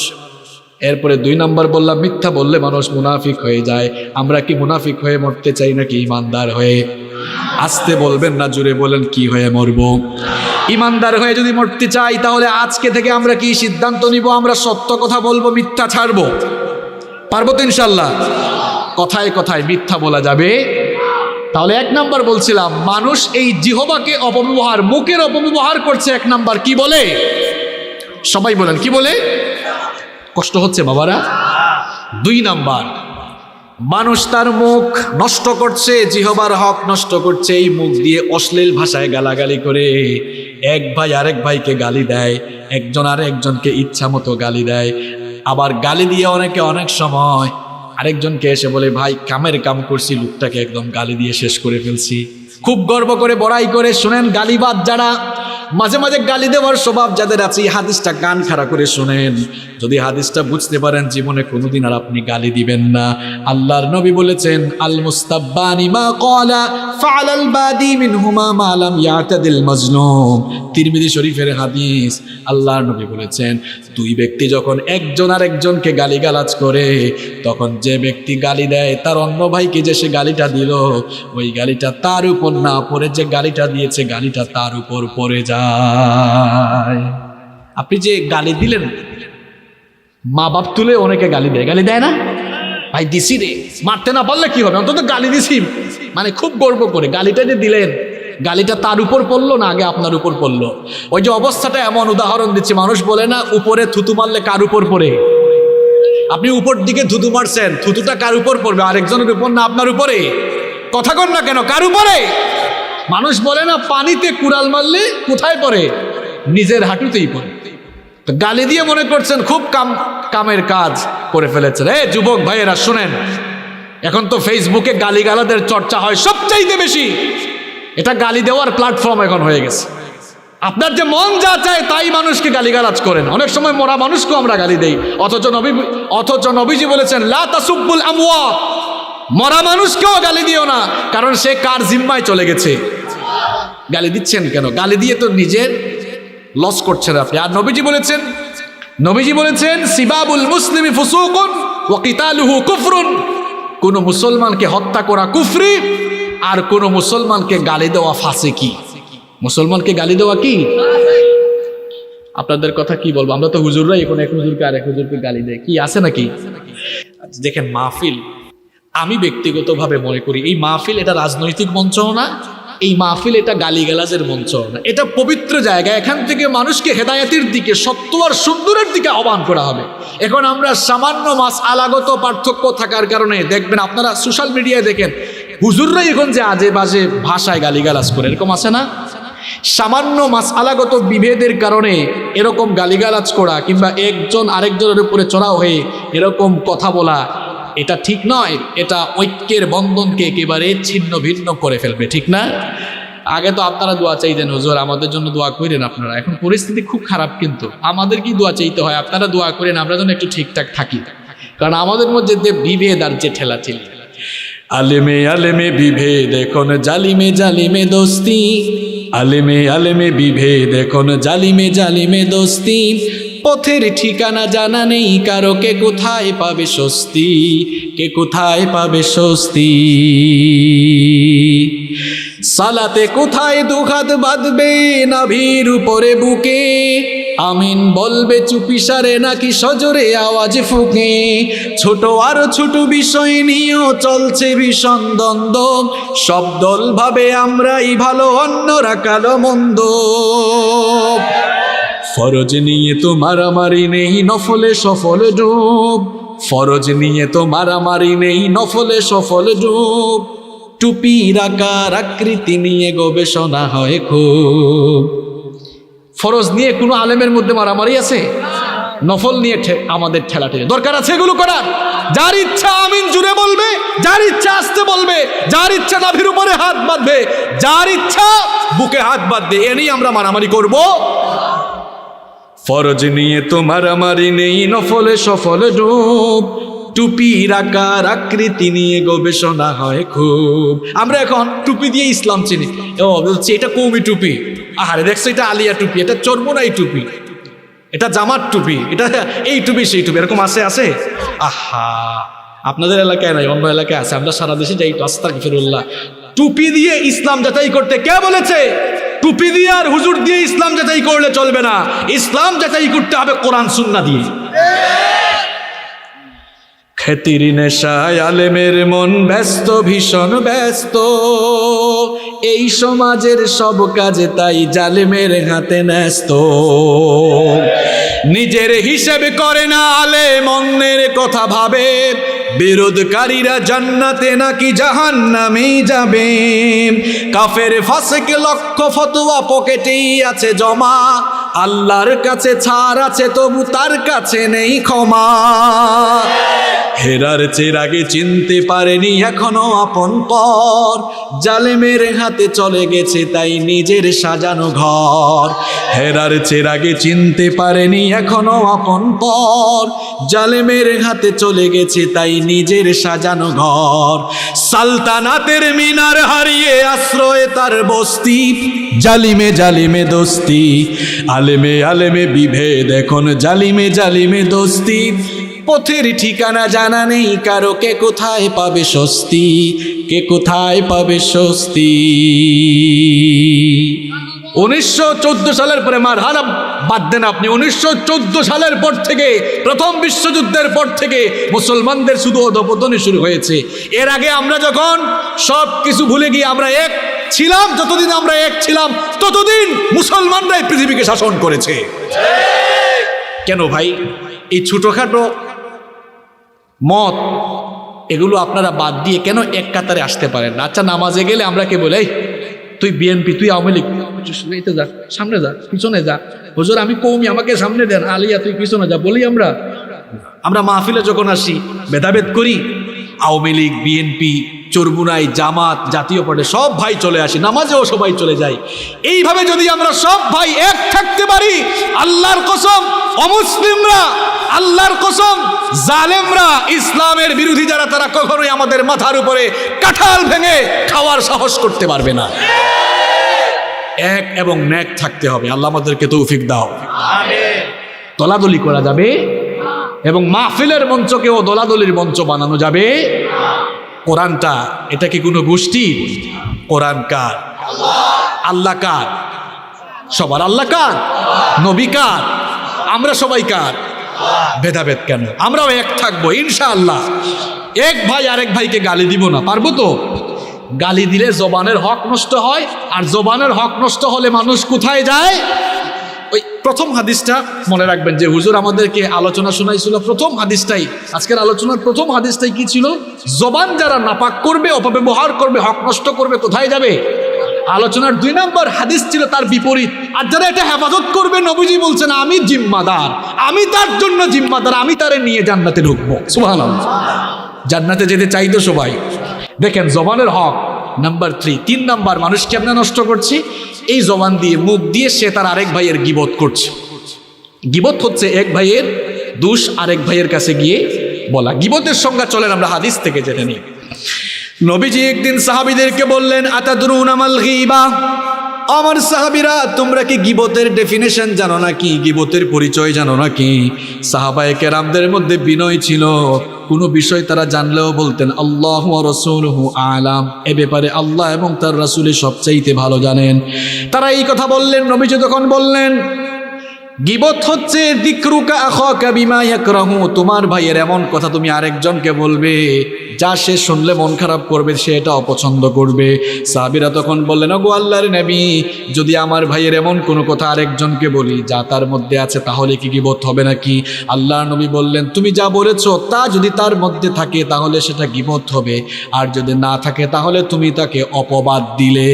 এরপরে 2 নাম্বার বললাম মিথ্যা বললে মানুষ মুনাফিক হয়ে যায়। আমরা কি মুনাফিক হয়ে মরতে চাই নাকি ইমানদার হয়ে? আস্তে বলবেন না, জোরে বলেন, কি হয়ে মরবো? ইমানদার হয়ে যদি মরতে চাই তাহলে আজকে থেকে আমরা কি সিদ্ধান্ত নিব? আমরা সত্য কথা বলবো, মিথ্যা ছাড়বো। পারবো তো ইনশাল্লাহ? কথায় কথায় মিথ্যা বলা যাবে। তাহলে 1 নাম্বার বলছিলাম মানুষ এই জিহ্বাকে অপব্যবহার, মুখের অপব্যবহার করছে। 1 নাম্বার কি বলে? সবাই বলেন কি বলে? কষ্ট হচ্ছে বাবারা? 2 নাম্বার মানুষ তার মুখ নষ্ট করছে, জিহ্বার হক নষ্ট করছে। এই মুখ দিয়ে অশ্লীল ভাষায় গালাগালি করে, এক ভাই আরেক ভাইকে গালি দেয়, একজন আরেকজনকে ইচ্ছা মতো গালি দেয়। আবার গালি দিয়ে অনেকে অনেক সময় আরেকজনকে এসে বলে ভাই কামের কাম করছি, লোকটাকে একদম গালি দিয়ে শেষ করে ফেলছি। খুব গর্ব করে বড়াই করে। শুনেন, গালিবাদ যারা, মাঝে মাঝে গালি দেওয়ার স্বভাব যাদের আছে, এই হাদিসটা কান খাড়া করে শুনেন। যদি হাদিসটা বুঝতে পারেন জীবনে কোনোদিন আর আপনি গালি দিবেন না। আল্লাহর নবী বলেছেন, আল মুস্তাব্বানি মা ক্বালা ফাআলাল বাদি মিনহুমা মা লাম ইয়াতাদিল মাজলুম। তিরমিজি শরীফের হাদিস। আল্লাহর নবী বলেছেন, দুই ব্যক্তি যখন একজন আরেকজনকে গালিগালাজ করে, তখন যে ব্যক্তি গালি দেয় তার অন্য ভাইকে যে সে গালিটা দিল, ওই গালিটা তার উপর না পড়ে যে গালিটা দিয়েছে গালিটা তার উপর পড়ে যায়। আপনি যে গালি দিলেন, মা বাপ তুলে অনেকে গালি দেয়, গালি দেয় না? ভাই দিছি রে, মারতে না পারলে কি হবে, অন্তত গালি দিছি, মানে খুব গর্ব করে। গালিটা যে দিলেন, গালিটা তার উপর পড়লো না আগে আপনার উপর পড়লো? ওই যে অবস্থাটা এমন, উদাহরণ দিচ্ছি, মানুষ বলে না উপরে থুতু মারলে কার উপর পড়ে? আপনি উপর দিকে থুতু মারছেন, থুতুটা কার উপর পড়বে? আরেকজনের উপর না আপনার উপরে? কথা কন না কেন, কার উপরে? মানুষ বলে না পানিতে কুড়াল মারলে কোথায় পড়ে? নিজের হাঁটুতেই পড়ে। তো গালি দিয়ে মনে করছেন খুব কামের কাজ করে ফেলেছেন। যুবক ভাইয়েরা শুনেন, এখন তো ফেসবুকে গালিগালাদের চর্চা হয় সবচাইতে বেশি। এটা গালি দেওয়ার প্ল্যাটফর্ম এখন হয়ে গেছে। আপনার যে মন যা চায় তাই মানুষকে গালিগালাজ করেন। অনেক সময় মরা মানুষকেও আমরা গালি দেই, অথচ নবীজি বলেছেন লা তাসুব্বুল আমওয়াত, মরা মানুষকেও গালি দিও না, কারণ সে কার জিম্মায় চলে গেছে। গালি দিচ্ছেন কেন? গালি দিয়ে তো নিজের লস করছেন আপনি। আর নবীজি বলেছেন সিবাবুল মুসলিমি ফুসুকুন ওয়া কিতালুহু কুফরুন, কোন মুসলমানকে হত্যা করা কুফরি, আর কোন মুসলমানকে গালি দেওয়া ফাসিকি। মুসলমানকে গালি দেওয়া কি? আপনাদের কথা কি বলবো, আমরা তো হুজুররাই এখন এক হুজুরকে আর এক হুজুরকে গালি দেয়, কি আছে নাকি? দেখেন মাহফিল, আমি ব্যক্তিগতভাবে মনে করি এই মাহফিল এটা রাজনৈতিক মঞ্চও না, এই মাহফিল এটা গালিগালাজের মঞ্চও না, এটা পবিত্র জায়গা। এখান থেকে মানুষকে হেদায়েতের দিকে, সত্য আর সুন্দরের দিকে আহ্বান করা হবে। এখন আমরা সামান্য মাসআলাগত পার্থক্য থাকার কারণে দেখবেন, আপনারা সোশ্যাল মিডিয়ায় দেখেন হুজুররাই এখন যে আজে বাজে ভাষায় গালিগালাজ করে, এরকম আছে না? সামান্য মাসআলাগত বিভেদের কারণে এরকম গালিগালাজ করা কিংবা একজন আরেকজনের উপরে চড়াও হয়ে এরকম কথা বলা, এটা ঠিক নয়। এটা ঐক্যের বন্ধনকে একেবারে ছিন্ন ভিন্ন করে ফেলবে, ঠিক না? আগে তো আপনারা দোয়া চাইতেন, হুজুর আমাদের জন্য দোয়া করেন আপনারা। এখন পরিস্থিতি খুব খারাপ, কিন্তু আমাদের কি দোয়া চাইতে হয়? আপনারা দোয়া করেন আমরা যেন একটু ঠিকঠাক থাকি, কারণ আমাদের মধ্যে যে বিভেদ আর যে ঠেলাঠেলি, আলেমে আলেমে বিভেদ এখন জালিমে জালিমে দোস্তি, আলেমে আলেমে বিভেদ এখন জালিমে জালিমে দোস্তি, পথের ঠিকানা জানা নেই কারো, কে কোথায় পাবে স্বস্তি, কে কোথায় পাবে স্বস্তি। সালাতে কোথায় দুহাত বাঁধবে নাভির উপরে বুকে, আমিন বলবে চুপিসারে নাকি সজোরে আওয়াজ ফুঁকে, ছোট আরো ছোট বিষয় নিয়েও চলছে ভীষণ দ্বন্দ্ব, সব দল ভাবে আমরাই ভালো অন্যরা কালো মন্দ, ফরজ নিয়ে তো মারামারি নেই নফলে সফল ডুব, ফরজ নিয়ে তো মারামারি নেই নফলে সফল ডুব, টুপির আকার আকৃতি নিয়ে গবেষণা হয় খুব। ফরজ নিয়ে কোনো আলেমের মধ্যে মারামারি আছে? নফল নিয়ে আমাদের ঠেলাঠেলি দরকার আছে এগুলো করার। যার ইচ্ছা আমিন জুড়ে বলবে, যার ইচ্ছা আসতে বলবে, যার ইচ্ছা নাভির উপরে হাত বাঁধবে, যার ইচ্ছা বুকে হাত বাঁধবে, এ নিয়ে আমরা মারামারি করব? ফরজ নিয়ে তো মারামারি নেই নফলে সফল ডুব, টুপির আকার আকৃতি নিয়ে গবেষণা হয় খুব। আমরা এখন টুপি দিয়ে ইসলাম চিনি, বলছি এটা কৌমি টুপি, আহারে দেখছো এটা আলিয়া টুপি, এটা চর্মনাই টুপি, এটা জামাত টুপি, এটা এই টুপি সেই টুপি, এরকম আছে? আহা, আপনাদের এলাকায় নাই, অন্য এলাকায় আছে। আমরা সারা দেশে যাই, আস্তাগফিরুল্লাহ। টুপি দিয়ে ইসলাম যাচাই করতে কে বলেছে? টুপি দিয়ে আর হুজুর দিয়ে ইসলাম যাচাই করলে চলবে না, ইসলাম যাচাই করতে হবে কোরআন সুন্নাহ দিয়ে। খ্যাতির নেশায় আলেমের মন ব্যস্ত, ভীষণ ব্যস্ত, এই সমাজের সব কাজে তাই জালেমের হাতে ন্যস্ত, নিজের হিসেব করে না আলেম অন্যের কথা ভাবে, বিরোধকারীরা জান্নাতে নাকি জাহান্নামেই যাবে, কাফের ফাসিক লক্ষ ফতোয়া পকেটেই আছে জমা, আল্লাহর কাছে ছাড় আছে তবু তার কাছে নেই ক্ষমা। হেরার চেরাগে চিনতে পারেনি এখনো আপন পর, জালেমের হাতে চলে গেছে তাই নিজের সাজানো ঘর। হেরার চেরাগে চিনতে পারেনি এখনো আপন পর, জালেমের হাতে চলে গেছে তাই নিজের সাজানো ঘর। সালতানাতের মিনার হারিয়ে আশ্রয়ে তার বস্তি, জালিমে জালিমে দোস্তি, আলেমে আলেমে বিভেদ এখন জালিমে জালিমে দোস্তি। পথের ঠিকানা জানা নেই কারো, কে কোথায় পাবে স্বস্তি, কে কোথায় পাবে স্বস্তি। 1914 সালের পরে মারহালা বাদ দেন আপনি। 1914 সালের পর থেকে, প্রথম বিশ্বযুদ্ধের পর থেকে মুসলমানদের শুধু অধঃপতনই শুরু হয়েছে। এর আগে আমরা যখন সব কিছু ভুলে গিয়ে আমরা এক ছিলাম, যতদিন আমরা এক ছিলাম ততদিন মুসলমানরাই পৃথিবীকে শাসন করেছে। কেন ভাই এই ছোটখাটো মত এগুলো আপনারা বাদ দিয়ে কেন এক কাতারে আসতে পারেন না? আচ্ছা, নামাজে গেলে আমরা কে বলে, তুই বিএনপি, তুই আওয়ামী লীগ, যা সামনে যা, পিছনে যা, হুজুর আমি কওমি, আমাকে সামনে দেন, আলিয়া তুই পিছনে যা বলি। আমরা মাহফিলে যখন আসি ভেদাভেদ করি, আওয়ামী লীগ, বিএনপি, চরমুনাই, জামাত, জাতীয় পার্টি সব ভাই চলে আসি, নামাজেও সবাই চলে যায়। এইভাবে যদি আমরা সব ভাই এক থাকতে পারি, আল্লাহর কসম অমুসলিমরা, আল্লাহর কসম জালেমরা, ইসলামের বিরোধী যারা, তারা কখনোই আমাদের মাথার উপরে কাঁঠাল ভেঙে খাওয়ার সাহস করতে পারবে না। এক এবং ন্যাক থাকতে হবে। আল্লাহ আমাদেরকে তৌফিক দাও। দলাদলি করা যাবে এবং মাহফিলের মঞ্চকেও দলাদলির মঞ্চ বানানো যাবে। কোরআনটা এটা কি কোনো গোষ্ঠী? কোরআন কার? আল্লাহ কার? সবার আল্লাহ কার? নবী কার? আমরা সবাই কার? ভেদাভেদ কেন? আমরাও এক থাকবো ইনশাআল্লাহ। এক ভাই আরেক ভাইকে গালি দিব না, পারবো তো? গালি দিলে জবানের হক নষ্ট হয়, আর জবানের হক নষ্ট হলে মানুষ কোথায় যায়? ওই প্রথম হাদিসটা মনে রাখবেন যে হুজুর আমাদেরকে আলোচনা শোনাইছিল, প্রথম হাদিসটাই, আজকের আলোচনার প্রথম হাদিসটাই কি ছিল? জবান যারা নাপাক করবে, অপব্যবহার করবে, হক নষ্ট করবে, কোথায় যাবে? আলোচনার 2 নম্বর হাদিস ছিল তার বিপরীত। আর যারা এটা হেফাজত করবে, নবীজি বলছেন আমি জিম্মাদার, আমি তার জন্য জিম্মাদার, আমি তারে নিয়ে জান্নাতে ঢুকবো। সুবহানাল্লাহ। জান্নাতে যেতে চাইতো সবাই। দেখেন জবানের হক নাম্বার 3। 3 নাম্বার মানুষ কেমনে নষ্ট করছে? এই জবান দিয়ে, মুখ দিয়ে সে তার আরেক ভাইয়ের গীবত করছে। গীবত হচ্ছে এক ভাইয়ের দোষ আরেক ভাইয়ের কাছে গিয়ে বলা। গীবতের সংজ্ঞা চলেন আমরা হাদিস থেকে জেনে নিই। নবীজি একদিন সাহাবীদেরকে বললেন, আতাদরুনা মাল গীবা, আমার সাহাবীরা তোমরা কি গীবতের ডেফিনেশন জানো নাকি? গীবতের পরিচয় জানো নাকি? সাহাবায়ে কেরামদের মধ্যে বিনয় ছিল, কোনো বিষয় তারা জানলেও বলতেন আল্লাহু ওয়া রাসূলুহু আলাম, এ ব্যাপারে আল্লাহ এবং তার রাসূলই সবচাইতে ভালো জানেন। তারা এই কথা বললেন। নবীজি তখন বললেন, গীবত হচ্ছে যিকরুকা আখাকা বিমা ইয়াকরাহু, তোমার ভাইয়ের এমন কথা তুমি আরেকজনকে বলবে যা সে শুনলে মন খারাপ করবে, সে এটা অপছন্দ করবে। সাহাবীরা তখন বললেন, ওগো আল্লাহর নবী, যদি আমার ভাইয়ের এমন কোনো কথা আরেকজনকে বলি যা তার মধ্যে আছে, তাহলে কি গীবত হবে নাকি? আল্লাহর নবী বললেন, তুমি যা বলেছো তা যদি তার মধ্যে থাকে তাহলে সেটা গীবত হবে, আর যদি না থাকে তাহলে তুমি তাকে অপবাদ দিলে।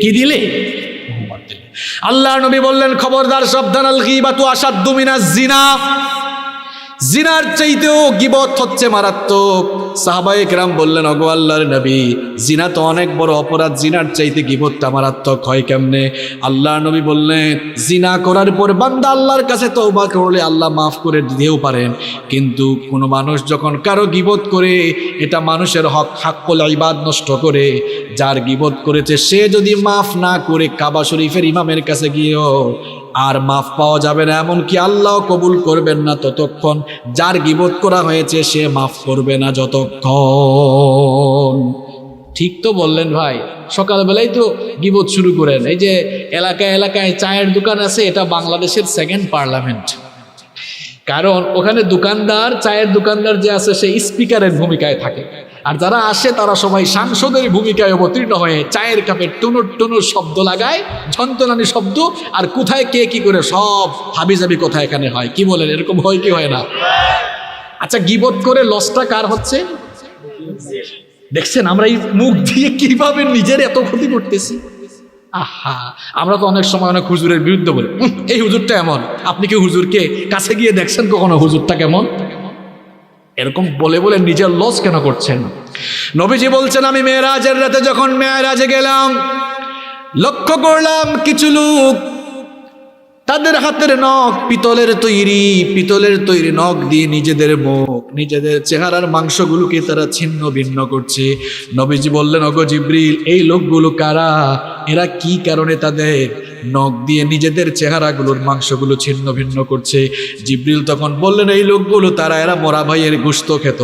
কি দিলে? আল্লাহর নবী বললেন, খবরদার, সাবধান, আল গীবাতু আশাদ্দু মিনাজ জিনা, জিনার চাইতেও গীবত হচ্ছে মারাত্মক। সাহাবায়ে কেরাম বললেন, ওগো আল্লাহর নবী, জিনা তো অনেক বড় অপরাধ, জিনার চাইতে গীবতটা মারাত্মক হয় কেমনে? আল্লাহর নবী বললেন, জিনা করার পর বান্দা আল্লাহর কাছে তওবা করলে আল্লাহ মাফ করে দিতেও পারেন, কিন্তু কোনো মানুষ যখন কারো গীবত করে, এটা মানুষের হক, হাক্কুল ইবাদ নষ্ট করে। যার গীবত করেছে সে যদি মাফ না করে কাবা শরীফের ইমামের কাছে গিয়েও আর মাফ পাওয়া যাবে না, এমনকি আল্লাহ কবুল করবেন না ততক্ষণ। যার গীবত করা হয়েছে সে মাফ করবে না যতক্ষণ। ঠিক তো বললেন ভাই? সকালবেলায় তো গীবত শুরু করেন। এই যে এলাকায় এলাকায় চায়ের দোকান আছে, এটা বাংলাদেশের 2nd পার্লামেন্ট। কারণ ওখানে দোকানদার, চায়ের দোকানদার যে আছে সে স্পিকারের ভূমিকায় থাকে, আর যারা আসে তারা সবাই সাংসদের ভূমিকায় অবতীর্ণ হয়ে চায়ের কাপে টুনুর টুনুর শব্দ লাগায়, ঝনঝনানি শব্দ, আর কোথায় কে কি করে সব হাবিজাবি কথা এখানে হয়। কি বলেন, এরকম হয় কি হয় না? আচ্ছা, গীবত করে লসটা কার হচ্ছে? দেখছেন আমরা এই মুখ দিয়ে কিভাবে নিজের এত ক্ষতি করতেছি। আহা, আমরা তো অনেক সময় অনেক হুজুরের বিরুদ্ধে বলি, এই হুজুরটা এমন। আপনি কি হুজুরকে কাছে গিয়ে দেখছেন কখনো হুজুরটা কেমন? এরকম বলে বলে নিজের লস কেন করছেন? নবীজি বলছেন, আমি মেরাজের রাতে যখন মেরাজে গেলাম, লক্ষ্য করলাম কিছু লোক তাদের হাতের নখ পিতলের তৈরি নখ দিয়ে নিজেদের মুখ, নিজেদের চেহারার মাংসগুলোকে তারা ছিন্ন ভিন্ন করছে। নবীজি বললেন, ওগো জিবরিল, এই লোকগুলো কারা? এরা কি কারণে তাদের নখ দিয়ে নিজেদের চেহারাগুলোর মাংসগুলো ছিন্ন ভিন্ন করছে? জিবরিল তখন বললেন, এই লোকগুলো এরা মরা ভাইয়ের গোশত খেত,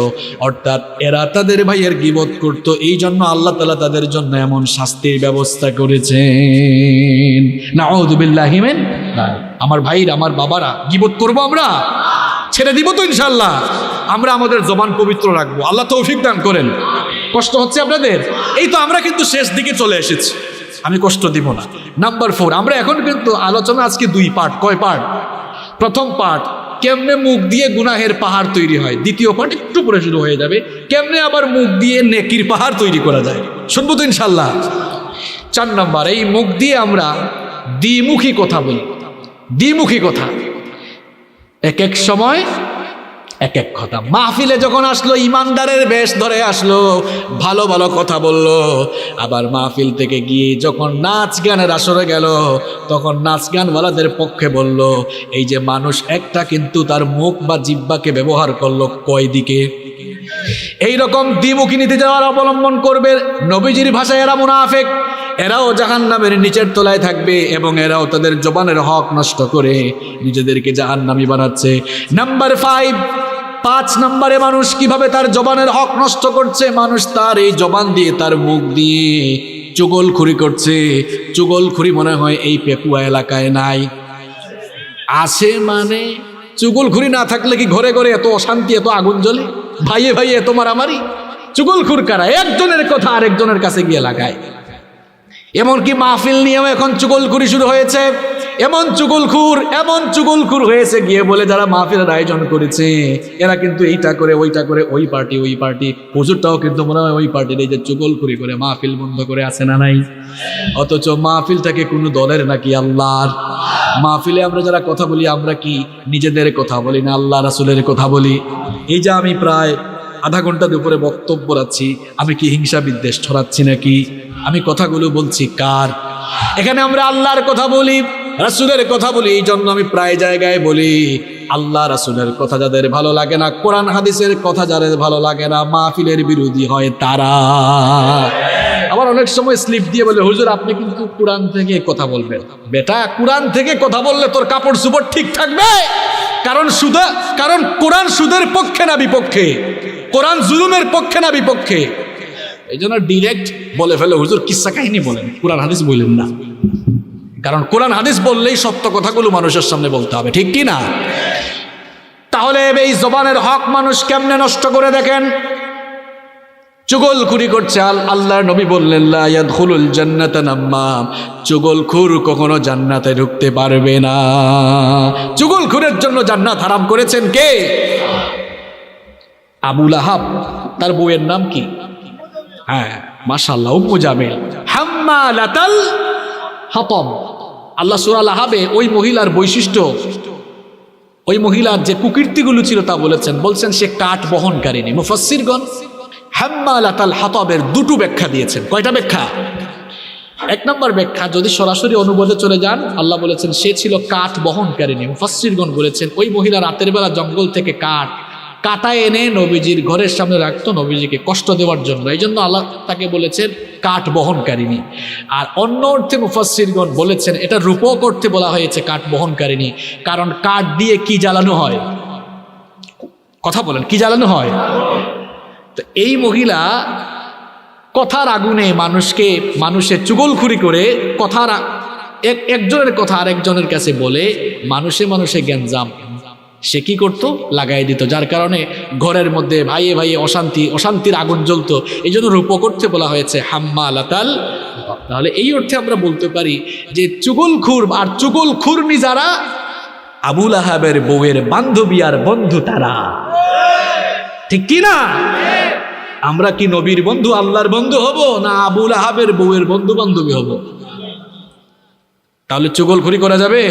অর্থাৎ এরা তাদের ভাইয়ের গীবত করত, এই জন্য আল্লাহ তাআলা তাদের জন্য এমন শাস্তির ব্যবস্থা করেছেন। নাউযু বিল্লাহি মিন। আমার ভাইরা, আমার বাবারা, গীবত করবো আমরা? ছেড়ে দিব তো ইনশাআল্লাহ। আমরা আমাদের জবান পবিত্র রাখবো, আল্লাহ তৌফিক দান করেন। কষ্ট হচ্ছে আপনাদের? এই তো আমরা কিন্তু শেষ দিকে চলে এসেছি, আমি কষ্ট দিব না। নাম্বার 4, আমরা এখন কিন্তু আলোচনা আজকে 2 পার্ট। কয় পার্ট? প্রথম পার্ট, কেমনে মুখ দিয়ে গুনাহের পাহাড় তৈরি হয়। দ্বিতীয় পার্ট একটু পরে শুরু হয়ে যাবে, কেমনে আবার মুখ দিয়ে নেকির পাহাড় তৈরি করা যায়। শুনবো তো ইনশাআল্লাহ। 4 নাম্বার, এই মুখ দিয়ে আমরা দ্বিমুখী কথা বলি। দ্বিমুখী কথা, এক এক সময় এক এক কথা। মাহফিলে যখন আসলো, ইমানদারের বেশ ধরে আসলো, ভালো ভালো কথা বলল। আবার মাহফিল থেকে গিয়ে যখন নাচ গানের আসরে গেল, তখন নাচ গানওয়ালাদের পক্ষে বলল, এই যে মানুষ একটা কিন্তু তার মুখ বা জিহ্বাকে ব্যবহার করলো কয় দিকে। এইরকম দ্বিমুখী নীতি যারা অবলম্বন করবে, নবীজির ভাষায় এরা মুনাফিক, এরাও জাহান্নামের নিচের তলায় থাকবে এবং এরাও তাদের জবানের হক নষ্ট করে নিজেদেরকে জাহান্নামী বানাচ্ছে। নাম্বার 5 নম্বরে মানুষ কিভাবে তার জবানের হক নষ্ট করছে। মানুষ তার এই জবান দিয়ে, তার মুখ দিয়ে চুগলখুরি করছে। চুগলখুরি মনে হয় এই পেকুয়া এলাকায় নাই, আছে মানে চুগলখুরি না থাকলে কি ঘরে ঘরে এত অশান্তি, এত আগুন জ্বলে, ভাইয়ে ভাইয়ে এত মারামারি? চুগলখুর কারা? একজনের কথা আরেকজনের কাছে গিয়ে লাগায়। এমনকি মাহফিল নিয়েও এখন চুগলখুরি শুরু হয়েছে। এমন চুগলখুর হয়েছে গিয়ে বলে যারা মাহফিলের আয়োজন করেছে, এরা কিন্তু এইটা করে ওইটা করে, ওই পার্টি, হুজুরটাও কিন্তু মনে হয় ওই পার্টির, এই যে চুগলখুরি করে মাহফিল বন্ধ করে আছে না নাই? অথচ মাহফিলটাকে কোনো দলের নাকি আল্লাহর। মাহফিলে আমরা যারা কথা বলি, আমরা কি নিজেদের কথা বলি না আল্লাহ রাসূলের কথা বলি? এই যে আমি প্রায় আধা ঘন্টার উপরে বক্তব্য রাখছি, আমি কি হিংসা বিদ্বেষ ছড়াচ্ছি নাকি? আমি কথাগুলো বলছি কার? এখানে আমরা আল্লাহর কথা বলি, রাসূলের কথা বলি। এই জন্য আমি প্রায় জায়গায় বলি, আল্লাহ রাসূলের কথা যাদের ভালো লাগে না, কোরআন হাদিসের কথা যাদের ভালো লাগে না, মাহফিলের বিরোধী হয় তারা। আবার অনেক সময় স্লিপ দিয়ে বলে, হুজুর আপনি কিন্তু কোরআন থেকে কথা বলবেন। বেটা, কোরআন থেকে কথা বললে তোর কাপড় চোপড় ঠিক থাকবে? কারণ কোরআন সুদের পক্ষে না বিপক্ষে? কোরআন জুলুমের পক্ষে না বিপক্ষে? এই জন্য ডিরেক্ট বলে ফেলে, হুজুর কিসসা কাহিনী বলেন, কোরআন হাদিস বললেন না। কারণ কোরআন হাদিস বললেই সত্য কথাগুলো মানুষের সামনে বলতে হবে, ঠিক কি না? তাহলে এই জবানের হক মানুষ কেমনে নষ্ট করে দেখেন। চুগলখুরি করছে। আল্লাহর নবী বললেন, লা ইয়াদখুলুল জান্নাতা নাম্মাম, চুগলখুর কখনো জান্নাতে ঢুকতে পারবে না। চুগলখুরের জন্য জান্নাত হারাম করেছেন কে? আবু লাহাব। তার বউয়ের নাম কি? হ্যাঁ, মাশাআল্লাহ, উম্মু জামিল। হাম্মালাতাল হাতাব। আল্লাহ সূরা লাহাবে ওই মহিলার বৈশিষ্ট্য, ওই মহিলার যে কুকীর্তিগুলো ছিল তা বলছেন সে কাঠ বহনকারিনী। মুফাসসিরগণ হাম্মালাতাল হাতাবের 2টো ব্যাখ্যা দিয়েছেন। কয়টা ব্যাখ্যা? 1 নম্বর ব্যাখ্যা, যদি সরাসরি অনুবাদে চলে যান, আল্লাহ বলেছেন সে ছিল কাঠ বহনকারিনী। মুফাসসিরগণ বলেছেন ওই মহিলা রাতের বেলা জঙ্গল থেকে কাটা এনে নবীজির ঘরের সামনে রাখতো নবীজিকে কষ্ট দেওয়ার জন্য, এই জন্য আল্লাহ তাকে বলেছেন কাঠ বহনকারিনী। আর অন্য অর্থে মুফাসসিরগণ বলেছেন এটা রূপক অর্থে বলা হয়েছে কাঠ বহনকারিনী, কারণ কাঠ দিয়ে কি জ্বালানো হয়? কথা বলেন, কি জ্বালানো হয়? তো এই মহিলা কথার আগুনে মানুষের চুগলখুরি করে, একজনের কথা আরেকজনের কাছে বলে মানুষে গ্যাঞ্জাম সে কি করতো? লাগাই দিত, যার কারণে ঘরের মধ্যে ভাইয়ে ভাইয়ে অশান্তির আগুন জ্বলতো। এই জন্য রূপ করতে বলা হয়েছে হাম্মালাতাল। তাহলে এই অর্থে আমরা বলতে পারি যে চুগলখুর আর চুগলখুরনি যারা, আবু লাহাবের বউয়ের বান্ধবী আর বন্ধু তারা, ঠিক কি না? আমরা কি নবীর বন্ধু, আল্লাহর বন্ধু হব, না আবু লাহাবের বউয়ের বন্ধু বান্ধবী হব? তাহলে চুগলখুরি করা যাবে?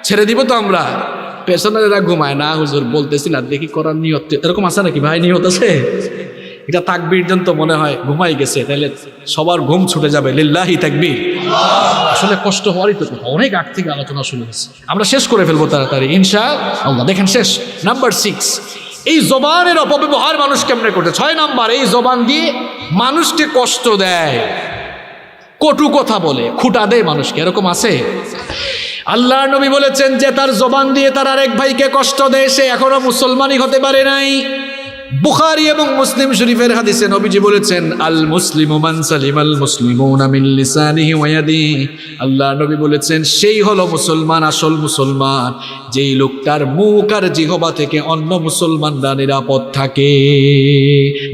ছেড়ে দিব তো আমরা? পেছনেরা ঘুমায় না, হুজুর বলতেছি না দেখি করার নিয়ত, এরকম আছে নাকি ভাই? নিয়ত আছে? এটা তাকবীর দেন তো মনে হয় ঘুমাই গেছে, তাহলে সবার ঘুম ছুটে যাবে। লিল্লাহি তাকবীর। আসলে কষ্ট হওয়ারই তো কথা, অনেক আগ থেকে আলোচনা শুরু হয়েছে, আমরা শেষ করে ফেলবো তাড়াতাড়ি ইনশাআল্লাহ। দেখেন শেষ, নাম্বার 6, এই জবানের অপব্যবহার মানুষ কেমনে করতে। 6 নাম্বার, এই জবান দিয়ে মানুষকে কষ্ট দেয়, কটু কথা বলে, খুঁটা দেয় মানুষকে, এরকম আছে? আল্লাহর নবী বলেছেন যে তার জবান দিয়ে তার আরেক ভাইকে কষ্ট দেয়, সে এখনো মুসলমানই হতে পারে নাই। বুখারী এবং মুসলিম শরীফের হাদিসে নবীজি বলেছেন, আল মুসলিমু মান সালিমাল মুসলিমুনা মিন লিসানিহি ওয়া ইয়াদিহি। আল্লাহর নবী বলেছেন সেই হলো মুসলমান, আসল মুসলমান, যেই লোকটার মুখ আর জিহবা থেকে অন্য মুসলমানরা নিরাপদ থাকে,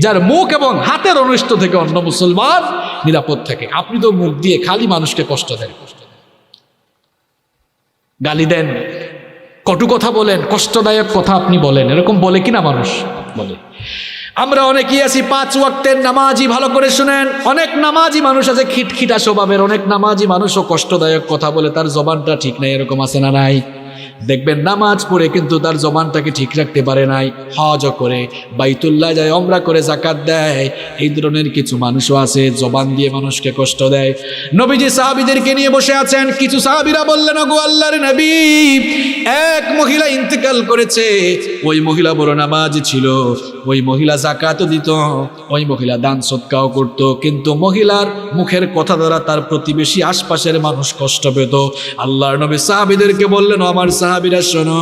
যার মুখ এবং হাতের অনিষ্ট থেকে অন্য মুসলমান নিরাপদ থাকে। আপনি তো মুখ দিয়ে খালি মানুষকে কষ্ট দেন, গালি দেন, কটু কথা বলেন, কষ্টদায়ক কথা আপনি বলেন, এরকম বলে কিনা মানুষ? বলে। আমরা অনেকেই আছি 5 ওয়াক্তের নামাজি, ভালো করে শুনেন, অনেক নামাজি মানুষ আছে খিটখিটা স্বভাবের, অনেক নামাজি মানুষও কষ্টদায়ক কথা বলে, তার জবানটা ঠিক নাই, এরকম আছে না নাই? দেখবেন নামাজ পড়ে কিন্তু তার জবানটাকে ঠিক রাখতে পারে নাই, হজ করে, বাইতুল্লাহ যায়, ওমরা করে, যাকাত দেয়, এই ধরনের কিছু মানুষও আছে জবান দিয়ে মানুষকে কষ্ট দেয়। নবীজি সাহাবীদেরকে নিয়ে বসে আছেন, কিছু সাহাবীরা বললেন, ওগো আল্লাহর নবী, এক মহিলা ইন্তেকাল করেছে, ওই মহিলা বড় নামাজি ছিল, ওই মহিলা যাকাতও দিত, ওই মহিলা দান সদকাও করত, কিন্তু মহিলার মুখের কথা দ্বারা তার প্রতিবেশী আশপাশের মানুষ কষ্ট পেত। আল্লাহর নবী সাহাবীদেরকে বললেন, আমার সাহাবীরা শোনো,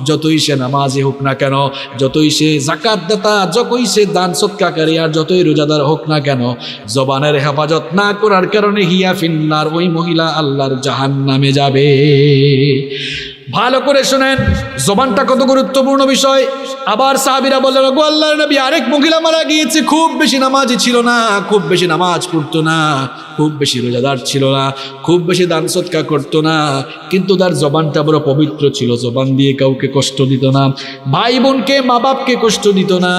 যতই সে নামাজি হোক না কেন, যতই সে যাকাত দাতা, যতই সে দান সদকাকারী, আর যতই রোজাদার হোক না কেন, জবানের হেফাজত না করার কারণে হিয়া ফিন্নার, ওই মহিলা আল্লাহর জাহান্নামে যাবে। ভালো করে শুনেন, জবানটা কত গুরুত্বপূর্ণ বিষয়। আবার সাহাবীরা বললেন, ওগো আল্লাহর নবী, আরেক মহিলা মারা গিয়েছে, খুব বেশি নামাজি ছিল না, খুব বেশি নামাজ পড়তো না, খুব বেশি রোজাদার ছিল না, খুব বেশি দান সদকা করতো না, কিন্তু তার জবানটা বড় পবিত্র ছিল, জবান দিয়ে কাউকে কষ্ট দিত না, ভাই বোনকে, মা বাপকে কষ্ট দিত না,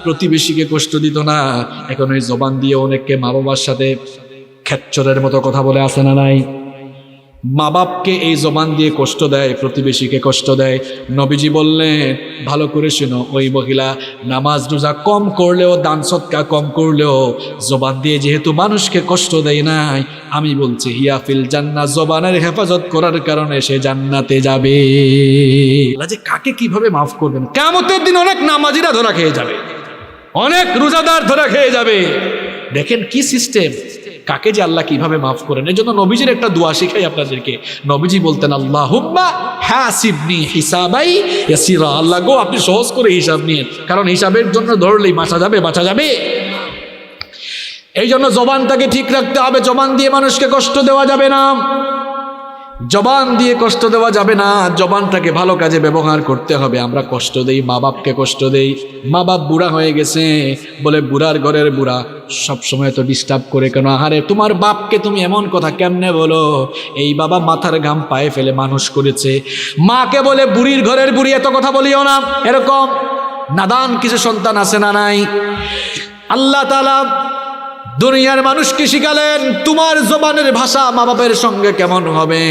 প্রতিবেশীকে কষ্ট দিত না। এখন ওই জবান দিয়ে অনেককে মা বাবার সাথে খেচ্চরের মতো কথা বলে, আসে না নাই? মা বাপকে এই জবান দিয়ে কষ্ট দেয়, প্রতিবেশীকে কষ্ট দেয়। নবীজি বললেন, ভালো করে শোনো, ওই মহিলা নামাজ রোজা কম করলেও, দান সদকা কম করলেও, জবান দিয়ে যেহেতু মানুষকে কষ্ট দেয় নাই, আমি বলছি হিয়া ফিল জান্নাহ, জবানের হেফাজত করার কারণে সে জান্নাতে যাবে। যে কাকে কিভাবে মাফ করবেন? কিয়ামতের দিন অনেক নামাজিরা ধরা খেয়ে যাবে, অনেক রোজাদার ধরা খেয়ে যাবে। দেখেন কি সিস্টেম, কাকে যে আল্লাহ কিভাবে মাফ করেন। এই জন্য নবীজির একটা দোয়া শিখাই আপনাদেরকে। নবীজি বলতেন, আল্লাহুম্মা হাসিবনি হিসাবাই ইয়াসিরা, আল্লাহ গো আপনি সহজ করে হিসাব নিন, কারণ হিসাবের জন্য ধরলেই বাঁচা যাবে। এই জন্য জবানটাকে ঠিক রাখতে হবে, জবান দিয়ে মানুষকে কষ্ট দেওয়া যাবে না, জবান দিয়ে কষ্ট দেওয়া যাবে না, জবানটাকে ভালো কাজে ব্যবহার করতে হবে। আমরা কষ্ট দেই, মা বাপকে কষ্ট দেই, মা বাপ বুড়া হয়ে গেছে, বলে বুড়ার ঘরের বুড়া সবসময় তো ডিস্টার্ব করে কেন? আহারে তোমার বাপকে তুমি এমন কথা কেমনে বলো? এই বাবা মাথার ঘাম পায়ে ফেলে মানুষ করেছে। মাকে বলে বুড়ির ঘরের বুড়ি, এত কথা বলিও না। এরকম নাদান কিছু সন্তান আছে না নাই? আল্লাহ তাআলা দুনিয়ার মানুষকে শিখালেন তোমার জবানের ভাষা মা বাপের সঙ্গে কেমন হবে।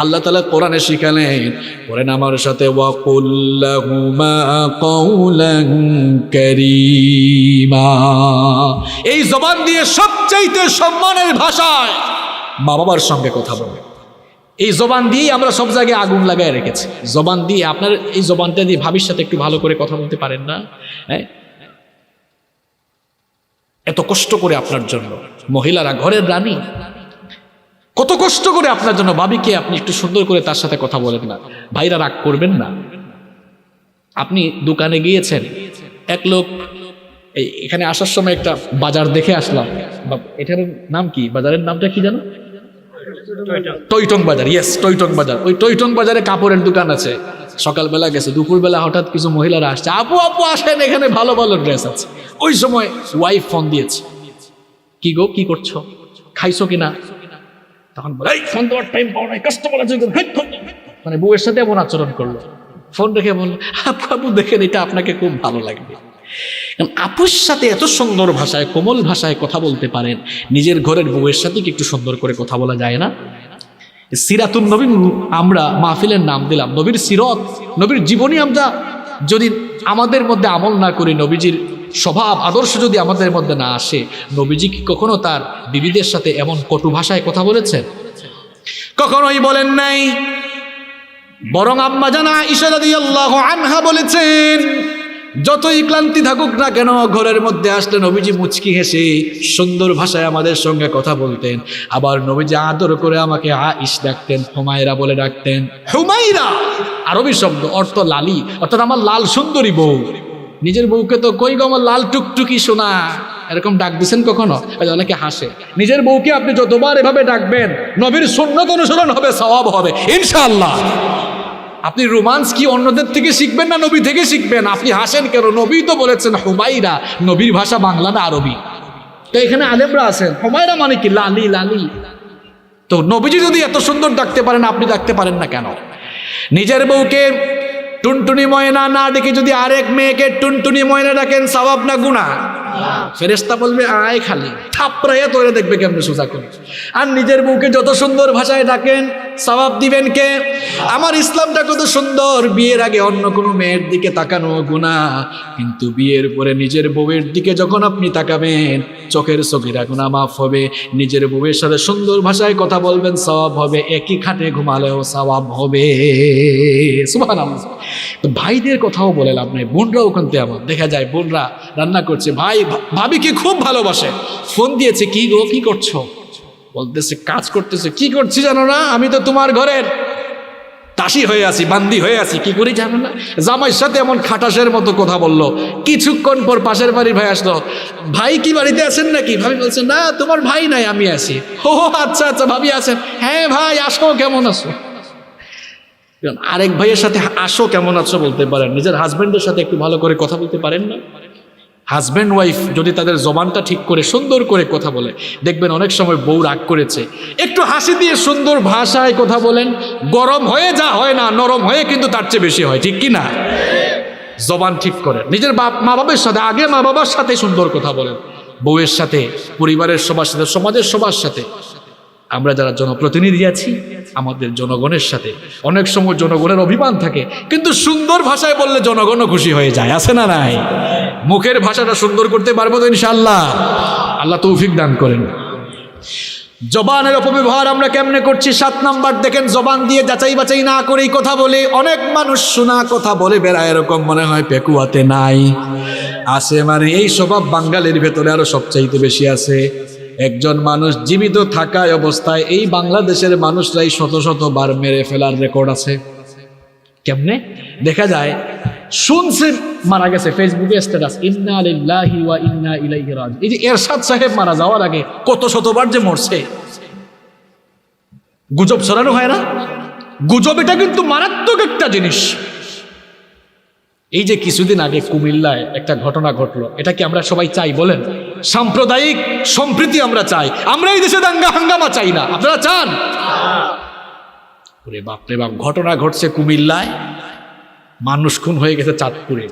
আল্লাহ তাআলা কোরআনে শিখালেন, পড়েন আমার সাথে, ওয়াকুল লাহুমা কাওলান কারীমা। এই জবান দিয়ে সবচাইতে সম্মানের ভাষায় মা বাবার সঙ্গে কথা বলে। এই জবান দিয়ে আমরা সব জায়গায় আগুন লাগায় রেখেছি। জবান দিয়ে, আপনার এই জবানটা দিয়ে ভাবির সাথে একটু ভালো করে কথা বলতে পারেন না? হ্যাঁ, এত কষ্ট করে আপনার জন্য মহিলারা, ঘরের রানী কত কষ্ট করে আপনার জন্য। ভাবিকে আপনি একটু সুন্দর করে তার সাথে কথা বলেন না। ভাইরা রাগ করবেন না। আপনি দোকানে গিয়েছেন, এক লোক, এখানে আসার সময় একটা বাজার দেখে আসলাম, এটার নাম কি, বাজারের নামটা কি জানো? টইটং বাজার। ইয়েস, টইটং বাজার। ওই টইটং বাজারে কাপড়ের দোকান আছে। সকালবেলা গেছে, দুপুরবেলা হঠাৎ কিছু মহিলারা আসছে, আপু আপু আসেন, এখানে ভালো ভালো ড্রেস আছে। ওই সময় ওয়াইফ ফোন দিয়েছে, কি গো কি করছো, খাইছো কিনা? তখন বলে, এই ফোন দেওয়ার টাইম পাও নাই, কাস্টমার আছে। মানে বউয়ের সাথে এমন আচরণ করলো। ফোন রেখে বললো, আপু আপু দেখেন, এটা আপনাকে খুব ভালো লাগবে। আপুর সাথে এত সুন্দর ভাষায়, কোমল ভাষায় কথা বলতে পারেন, নিজের ঘরের বউয়ের সাথে কি একটু সুন্দর করে কথা বলা যায় না? সিরাতুন নবী আমরা মাহফিলের নাম দিলাম, নবীর সিরত, নবীর জীবনী আমরা যদি আমাদের মধ্যে আমল না করি, নবীজির স্বভাব আদর্শ যদি আমাদের মধ্যে না আসে, নবীজি কি কখনো তার বিবিদের সাথে এমন কটু ভাষায় কথা বলেছেন? কখনোই বলেন নাই। বরং আম্মা জান আয়েশা রাদিয়াল্লাহু আনহা বলেছেন, যতই ক্লান্তি থাকুক না কেন ঘরের মধ্যে আসলে নবীজি মুচকি হেসে সুন্দর ভাষায় আমাদের সঙ্গে কথা বলতেন। আবার নবীজি আদর করে আমাকে আইশ ডাকতেন, হুমায়রা বলে ডাকতেন। হুমায়রা আরবি শব্দ, অর্থ লালি, অর্থাৎ আমার লাল সুন্দরী বউ। নিজের বউকে তো কই গো আমার লাল টুকটুকি সোনা এরকম ডাক দিছেন কখনো? অনেকে হাসে। নিজের বউকে আপনি যতবার এভাবে ডাকবেন নবীর সুন্নাত অনুসরণ হবে, সওয়াব হবে ইনশাআল্লাহ। আপনি রোমান্স কি অন্যদের থেকে শিখবেন না নবী থেকে শিখবেন? আপনি হাসেন কেন? নবী তো বলেছেন হুমায়রা, নবীর ভাষা বাংলা না আরবি। তো এখানে আলেমরা আছেন, হুমায়রা মানে কি? লালি লালি। তো নবীজি যদি এত সুন্দর ডাকতে পারেন, আপনি ডাকতে পারেন না কেন? নিজের বউকে টুনটুনি ময়না না ডেকে যদি আরেক মেয়েকে টুনটুনি ময়না ডাকেন, সওয়াব না গুনাহ? ফেরেশতা বলবে আয় খালি থাপড়াইয়া তোরে দেখবে কেমনে সোজা করে। আর নিজের বউকে যত সুন্দর ভাষায় ডাকেন, সওয়াব দিবেন কে? আমার ইসলামটা কত সুন্দর। বিয়ের আগে অন্য কোনো মেয়ের দিকে তাকানো গুনাহ, কিন্তু বিয়ের পরে নিজের বউয়ের দিকে যখন আপনি তাকাবেন, চোখের সগীরা গুনাহ মাফ হবে। নিজের বউয়ের সাথে সুন্দর ভাষায় কথা বলবেন, সওয়াব হবে। একই খাটে ঘুমালেও সওয়াব হবে। সুবহানাল্লাহ। তো ভাইদের কথাও বলে লাভ নাই, বোনরাও কিন্তু এমন দেখা যায়, বোনরা রান্না করছে, ভাই ভাবিকে খুব ভালোবাসে, ফোন দিয়েছে, কি গো কি করছো? বলতেছে কাজ করতেছে। কি করছি জানো না? আমি তো তোমার ঘরের দাসী হয়ে আছি, বান্দি হয়ে আছি। কি করি জানো না? জামাইয়ের সাথে এমন খাটাসের মতো কথা বললো। কিছুক্ষণ পর পাশের বাড়ির ভাই আসলো, ভাই কি বাড়িতে আছেন নাকি? ভাবি বলছে না তোমার ভাই নাই, আমি আছি। ও আচ্ছা আচ্ছা, ভাবি আছেন? হ্যাঁ ভাই আসো, কেমন আছো? আরেক ভাইয়ের সাথে আসো কেমন আছো বলতে পারেন, নিজের হাজবেন্ডের সাথে একটু ভালো করে কথা বলতে পারেন না? হাজব্যান্ড ওয়াইফ যদি তাদের জবানটা ঠিক করে সুন্দর করে কথা বলে, দেখবেন অনেক সময় বউ রাগ করেছে, একটু হাসি দিয়ে সুন্দর ভাষায় কথা বলেন, গরম হয়ে যা হয় না, নরম হয়ে কিন্তু তার চেয়ে বেশি হয়, ঠিক কি না? জবান ঠিক করে নিজের মা বাবার সাথে, আগে মা বাবার সাথে সুন্দর কথা বলেন, বউয়ের সাথে, পরিবারের সবার সাথে, সমাজের সবার সাথে। আমরা যারা জনপ্রতিনিধি আছি, আমাদের জনগণের সাথে অনেক সময় জনগণের অভিমান থাকে, কিন্তু সুন্দর ভাষায় বললে জনগণও খুশি হয়ে যায়, আছে না নাই? মুখের ভাষাটা সুন্দর করতে পারবো তো ইনশাআল্লাহ? আল্লাহ তৌফিক দান করেন। জবানের অপব্যবহার আমরা কেমনে করছি? 7 নাম্বার দেখেন, জবান দিয়ে যাচাই বাছাই না করেই কথা বলে। অনেক মানুষ শোনা কথা বলে বেড়ায়, এরকম মনে হয় পেকুয়াতে নাই আছে। মানে এই স্বভাব বাঙালির ভেতরে আরো সবচাইতে বেশি আছে। একজন মানুষ জীবিত থাকায় অবস্থায় এই বাংলাদেশের মানুষরাই শত শত বার মেরে ফেলার রেকর্ড আছে। কেমনে? দেখা যায় শুনছে মারা গেছে, ফেসবুকে স্ট্যাটাস, ইন্না লিল্লাহি ওয়া ইন্না ইলাইহি রাজিউন। এই যে এরশাদ সাহেব মারা যাওয়ার আগে কত শতবার যে মরছে। গুজব ছড়ানো হয় না? গুজব এটা কিন্তু মারাত্মক একটা জিনিস। এই যে কিছুদিন আগে কুমিল্লায় একটা ঘটনা ঘটলো, এটা কি আমরা সবাই চাই বলেন? সাম্প্রদায়িক সম্প্রীতি আমরা চাই, আমরা এই দেশে দাঙ্গা হাঙ্গামা চাই না। আপনারা চান? ওরে বাপরে বাপ, ঘটনা ঘটছে কুমিল্লায়, মানুষ খুন হয়ে গেছে চাঁদপুরে।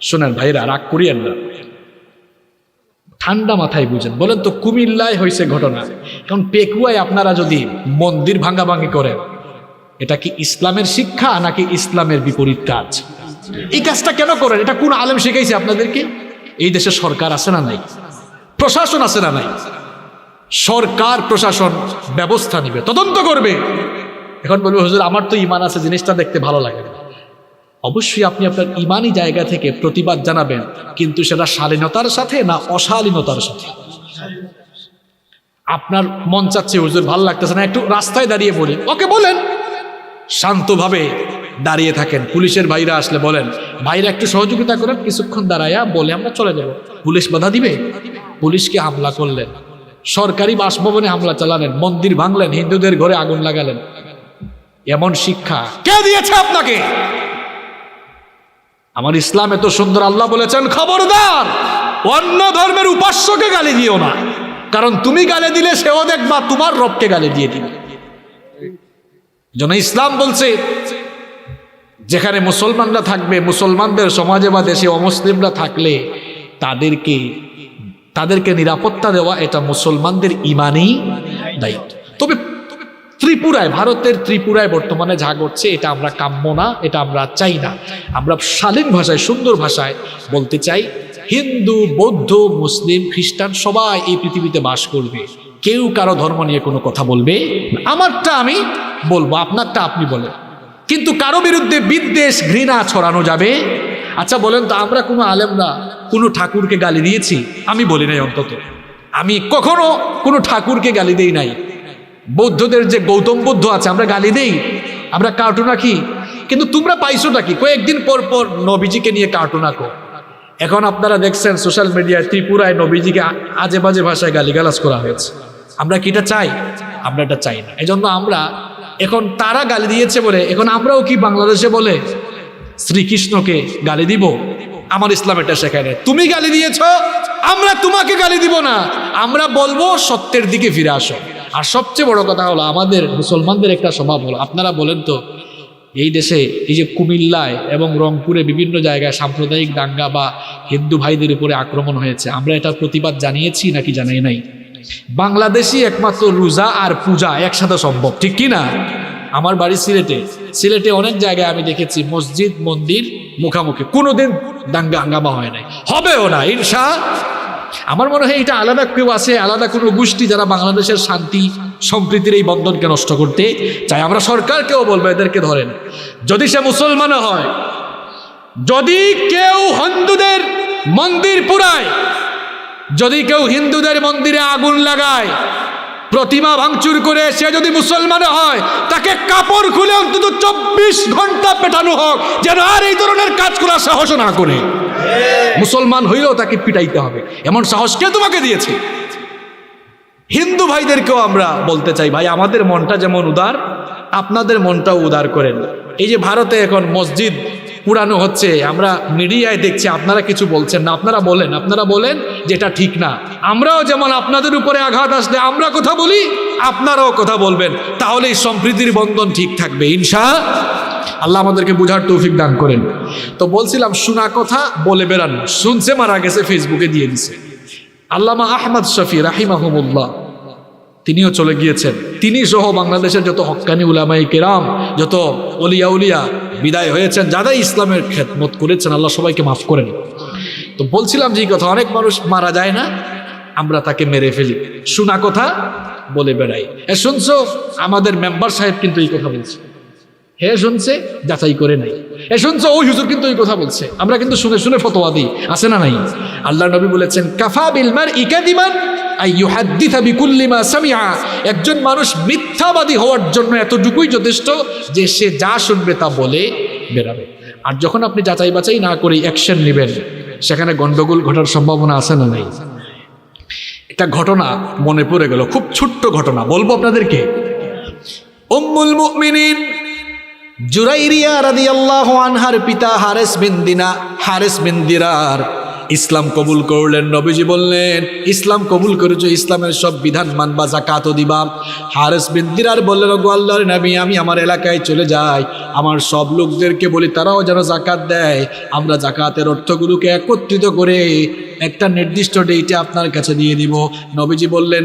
শোনেন ভাইরা, রাগ করিয়েন না, ঠান্ডা মাথায় বুঝেন। বলেন তো কুমিল্লায় হয়েছে ঘটনা, কারণ পেকুয়ায় আপনারা যদি মন্দির ভাঙ্গাভাঙ্গি করেন, এটা কি ইসলামের শিক্ষা নাকি ইসলামের বিপরীত কাজ? এই কাজটা কেন করেন? এটা কোন আলেম শিখাইছে আপনাদেরকে? এই দেশে সরকার আছে না নাই? প্রশাসন আছে না নাই? সরকার প্রশাসন ব্যবস্থা নিবে, তদন্ত করবে। এখন বলবে হুজুর আমার তো ঈমান আছে, জিনিসটা দেখতে ভালো লাগে না। অবশ্যই আপনি আপনার ঈমানি জায়গা থেকে প্রতিবাদ জানাবেন, কিন্তু সেটা শালীনতার সাথে না অশালীনতার সাথে। আপনার মন চাচ্ছে হুজুর ভালো লাগতেছে না, একটু রাস্তায় দাঁড়িয়ে বলেন, ওকে বলেন, শান্তভাবে দাঁড়িয়ে থাকেন। পুলিশের ভাইরা আসলে বলেন, ভাইরা একটু সহযোগিতা করেন, কিছুক্ষণ দাঁড়ায়া বলে আমরা চলে যাব। পুলিশ বাধা দিবে? পুলিশকে হামলা করলেন, সরকারি বাসভবনে হামলা চালালেন, মন্দির ভাঙলেন, হিন্দুদের ঘরে আগুন লাগালেন। এমন শিক্ষা কে দিয়েছে আপনাকে? আমার ইসলাম এত সুন্দর, আল্লাহ বলেছেন খবরদার অন্য ধর্মের উপাস্যকে গালি দিও না, কারণ তুমি গালি দিলে সেও দেখবা তোমার রবকে গালি দিয়ে দিবে। যেন ইসলাম বলছে যেখানে মুসলমানরা থাকবে, মুসলমানদের সমাজে বা দেশে অমুসলিমরা থাকলে তাদেরকে নিরাপত্তা দেওয়া এটা মুসলমানদের ঈমানি দায়িত্ব। তবে ত্রিপুরায়, ভারতের ত্রিপুরায় বর্তমানে যা ঘটছে এটা আমরা কাম্য না, এটা আমরা চাই না। আমরা শালীন ভাষায়, সুন্দর ভাষায় বলতে চাই, হিন্দু, বৌদ্ধ, মুসলিম, খ্রিস্টান সবাই এই পৃথিবীতে বাস করবে, কেউ কারো ধর্ম নিয়ে কোনো কথা বলবে না। আমারটা আমি বলবো, আপনারটা আপনি বলেন, কিন্তু কারো বিরুদ্ধে বিদ্বেষ, ঘৃণা ছড়ানো যাবে। আচ্ছা বলেন তো, আমরা কোনো আলেমরা কোনো ঠাকুরকে গালি দিয়েছি? আমি বলি নাই, অন্তত আমি কখনো কোনো ঠাকুরকে গালি দেই নাই। বৌদ্ধদের যে গৌতম বুদ্ধ আছে আমরা গালি দেই, আমরা কার্টুন আঁকি, কিন্তু তোমরা পাইছোটা কি? কয়েকদিন পর পর নবীজিকে নিয়ে কার্টুন আঁকো। এখন আপনারা দেখছেন সোশ্যাল মিডিয়ায় ত্রিপুরায় নবীজিকে আজে বাজে ভাষায় গালিগালাজ করা হয়েছে। আমরা কি এটা চাই? আমরা এটা চাই না। এজন্য আমরা এখন, তারা গালি দিয়েছে বলে এখন আমরাও কি বাংলাদেশে বলে শ্রীকৃষ্ণকে গালি দিব? আমার ইসলাম এটা শেখায় না। তুমি গালি দিয়েছ, আমরা তোমাকে গালি দিব না, আমরা বলবো সত্যের দিকে ফিরে আসো। আর সবচেয়ে বড় কথা হলো, আমাদের মুসলমানদের একটা স্বভাব হলো, আপনারা বলেন তো, এই দেশে এই যে কুমিল্লায় এবং রংপুরে বিভিন্ন জায়গায় সাম্প্রদায়িক দাঙ্গা বা হিন্দু ভাইদের উপরে আক্রমণ হয়েছে, আমরা এটার প্রতিবাদ জানিয়েছি নাকি জানাই নাই? বাংলাদেশি একমাত্র রোজা আর পূজা একসাথে সম্ভব, ঠিক কি না? আমার বাড়ি সিলেটে অনেক জায়গায় আমি দেখেছি মসজিদ মন্দির মুখামুখি, কোনোদিন দাঙ্গা হাঙ্গামা হয় নাই, হবেও না ইনশাআল্লাহ। আমার মনে হয় এটা আলাদা কেউ আছে, আলাদা কোনো গোষ্ঠী যারা বাংলাদেশের শান্তি সম্প্রীতির এই বন্ধনকে নষ্ট করতে চাই। আমরা সরকারকেও বলবো এদেরকে ধরেন, যদি সে মুসলমান হয়, যদি কেউ হিন্দুদের মন্দির পুরায়, যদি কেউ হিন্দুদের মন্দিরে আগুন লাগায়, প্রতিমা ভাঙচুর করে, সে যদি মুসলমান হয়, তাকে কাপড় খুলে অন্তত 24 ঘন্টা পেটানো হোক, যেন আর এই ধরনের কাজ করার সাহস না করে। মুসলমান হইলেও তাকে পিটাইতে হবে, এমন সাহস কে তোমাকে দিয়েছে? হিন্দু ভাইদেরকেও আমরা বলতে চাই, ভাই আমাদের মনটা যেমন উদার, আপনাদের মনটাও উদার করেন। এই যে ভারতে এখন মসজিদ পুরানো হচ্ছে, আমরা মিডিয়ায় দেখছি, আপনারা কিছু বলছেন না, আপনারা বলেন যেটা ঠিক না। আমরাও যেমন আপনাদের উপরে আঘাত আসলে আমরা কথা বলি, আপনারাও কথা বলবেন, তাহলে এই সম্প্রীতির বন্ধন ঠিক থাকবে ইনশাআল্লাহ। আল্লাহ আমাদেরকে বুঝার তৌফিক দান করেন। তো বলছিলাম, শোনা কথা বলে বেড়ান, শুনছে মারা গেছে, ফেসবুকে দিয়ে দিছে। আল্লামা আহমদ শফি রাহিমাহুমুল্লাহ তিনিও চলে গিয়েছেন, তিনি সহ বাংলাদেশের যত হক্কানি উলামায়ে কেরাম, যত ওলিয়া উলিয়া বিদায় হয়েছেন, যারা ইসলামের খেদমত করেছেন, আল্লাহ সবাইকে মাফ করেন। তো বলছিলাম যে কথা, অনেক মানুষ মারা যায় না, আমরা তাকে মেরে ফেলি, শোনা কথা বলে বেড়াই। শুনছো, আমাদের মেম্বার সাহেব কিন্তু এই কথা বলছে, হে শুনছে, যাচাই করে নাই। শুনছো, ওই হুজুর কিন্তু এই কথা বলছে, আমরা কিন্তু শুনে শুনে ফতোয়া দিই, আছে না নাই? আল্লাহ নবী বলেছেন, কাফা বিল মারই কাযিবান আই ইউহাদ্দিসা বিকুল্লি মা সামিআ। একজন মানুষ মিথ্যাবাদী হওয়ার জন্য এতটুকুই যথেষ্ট যে সে যা শুনবে তা বলে বেরাবে। আর যখন আপনি যাচাই বাছাই না করে অ্যাকশন নেবেন, সেখানে গন্ডগোল ঘটার সম্ভাবনা আছে না নাই? একটা ঘটনা মনে পড়ে গেল, খুব ছোট্ট ঘটনা বলবো আপনাদেরকে। উম্মুল মুমিনিন জুরাইরিয়া রাদিয়াল্লাহু আনহার পিতা হারেস বিন দিরার ইসলাম কবুল করলেন। নবীজি বললেন, ইসলাম কবুল করেছো, ইসলামের সব বিধান মানবা, যাকাতও দিবা। হারেস বিন দিরার বললেন, ওগো আল্লাহর নবী, আমি আমার এলাকায় চলে যাই, আমার সব লোকদেরকে বলি তারাও যেন যাকাত দেয়, আমরা যাকাতের অর্থগুলোকে একত্রিত করে একটা নির্দিষ্ট ডেটে আপনার কাছে দিয়ে দিব। নবীজি বললেন,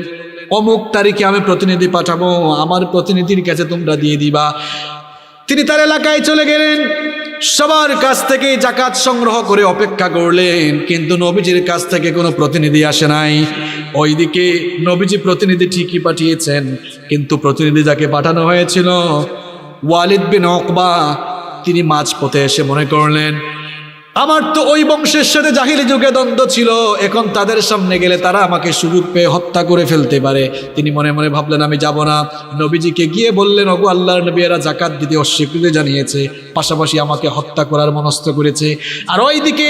অমুক তারিখে আমি প্রতিনিধি পাঠাবো, আমার প্রতিনিধির কাছে তোমরা দিয়ে দিবা। তিনি তার এলাকায় চলে গেলেন, সবার কাছ থেকে যাকাত সংগ্রহ করে অপেক্ষা করলেন, কিন্তু নবীজির কাছ থেকে কোনো প্রতিনিধি আসে নাই। ওইদিকে নবীজি প্রতিনিধি ঠিকই পাঠিয়েছেন, কিন্তু প্রতিনিধি যাকে পাঠানো হয়েছিল ওয়ালিদ বিন উকবা, তিনি মাঝপথে এসে মনে করলেন, আমার তো ওই বংশের সাথে জাহিলি যুগে দ্বন্দ্ব ছিল, এখন তাদের সামনে গেলে তারা আমাকে সুযোগ পেয়ে হত্যা করে ফেলতে পারে। তিনি মনে মনে ভাবলেন, আমি যাব না। নবীজিকে গিয়ে বললেন, ওগো আল্লাহর নবী, এরা যাকাত দিতে অস্বীকৃতি জানিয়েছে, পাশাপাশি আমাকে হত্যা করার মনস্থ করেছে। আর ওইদিকে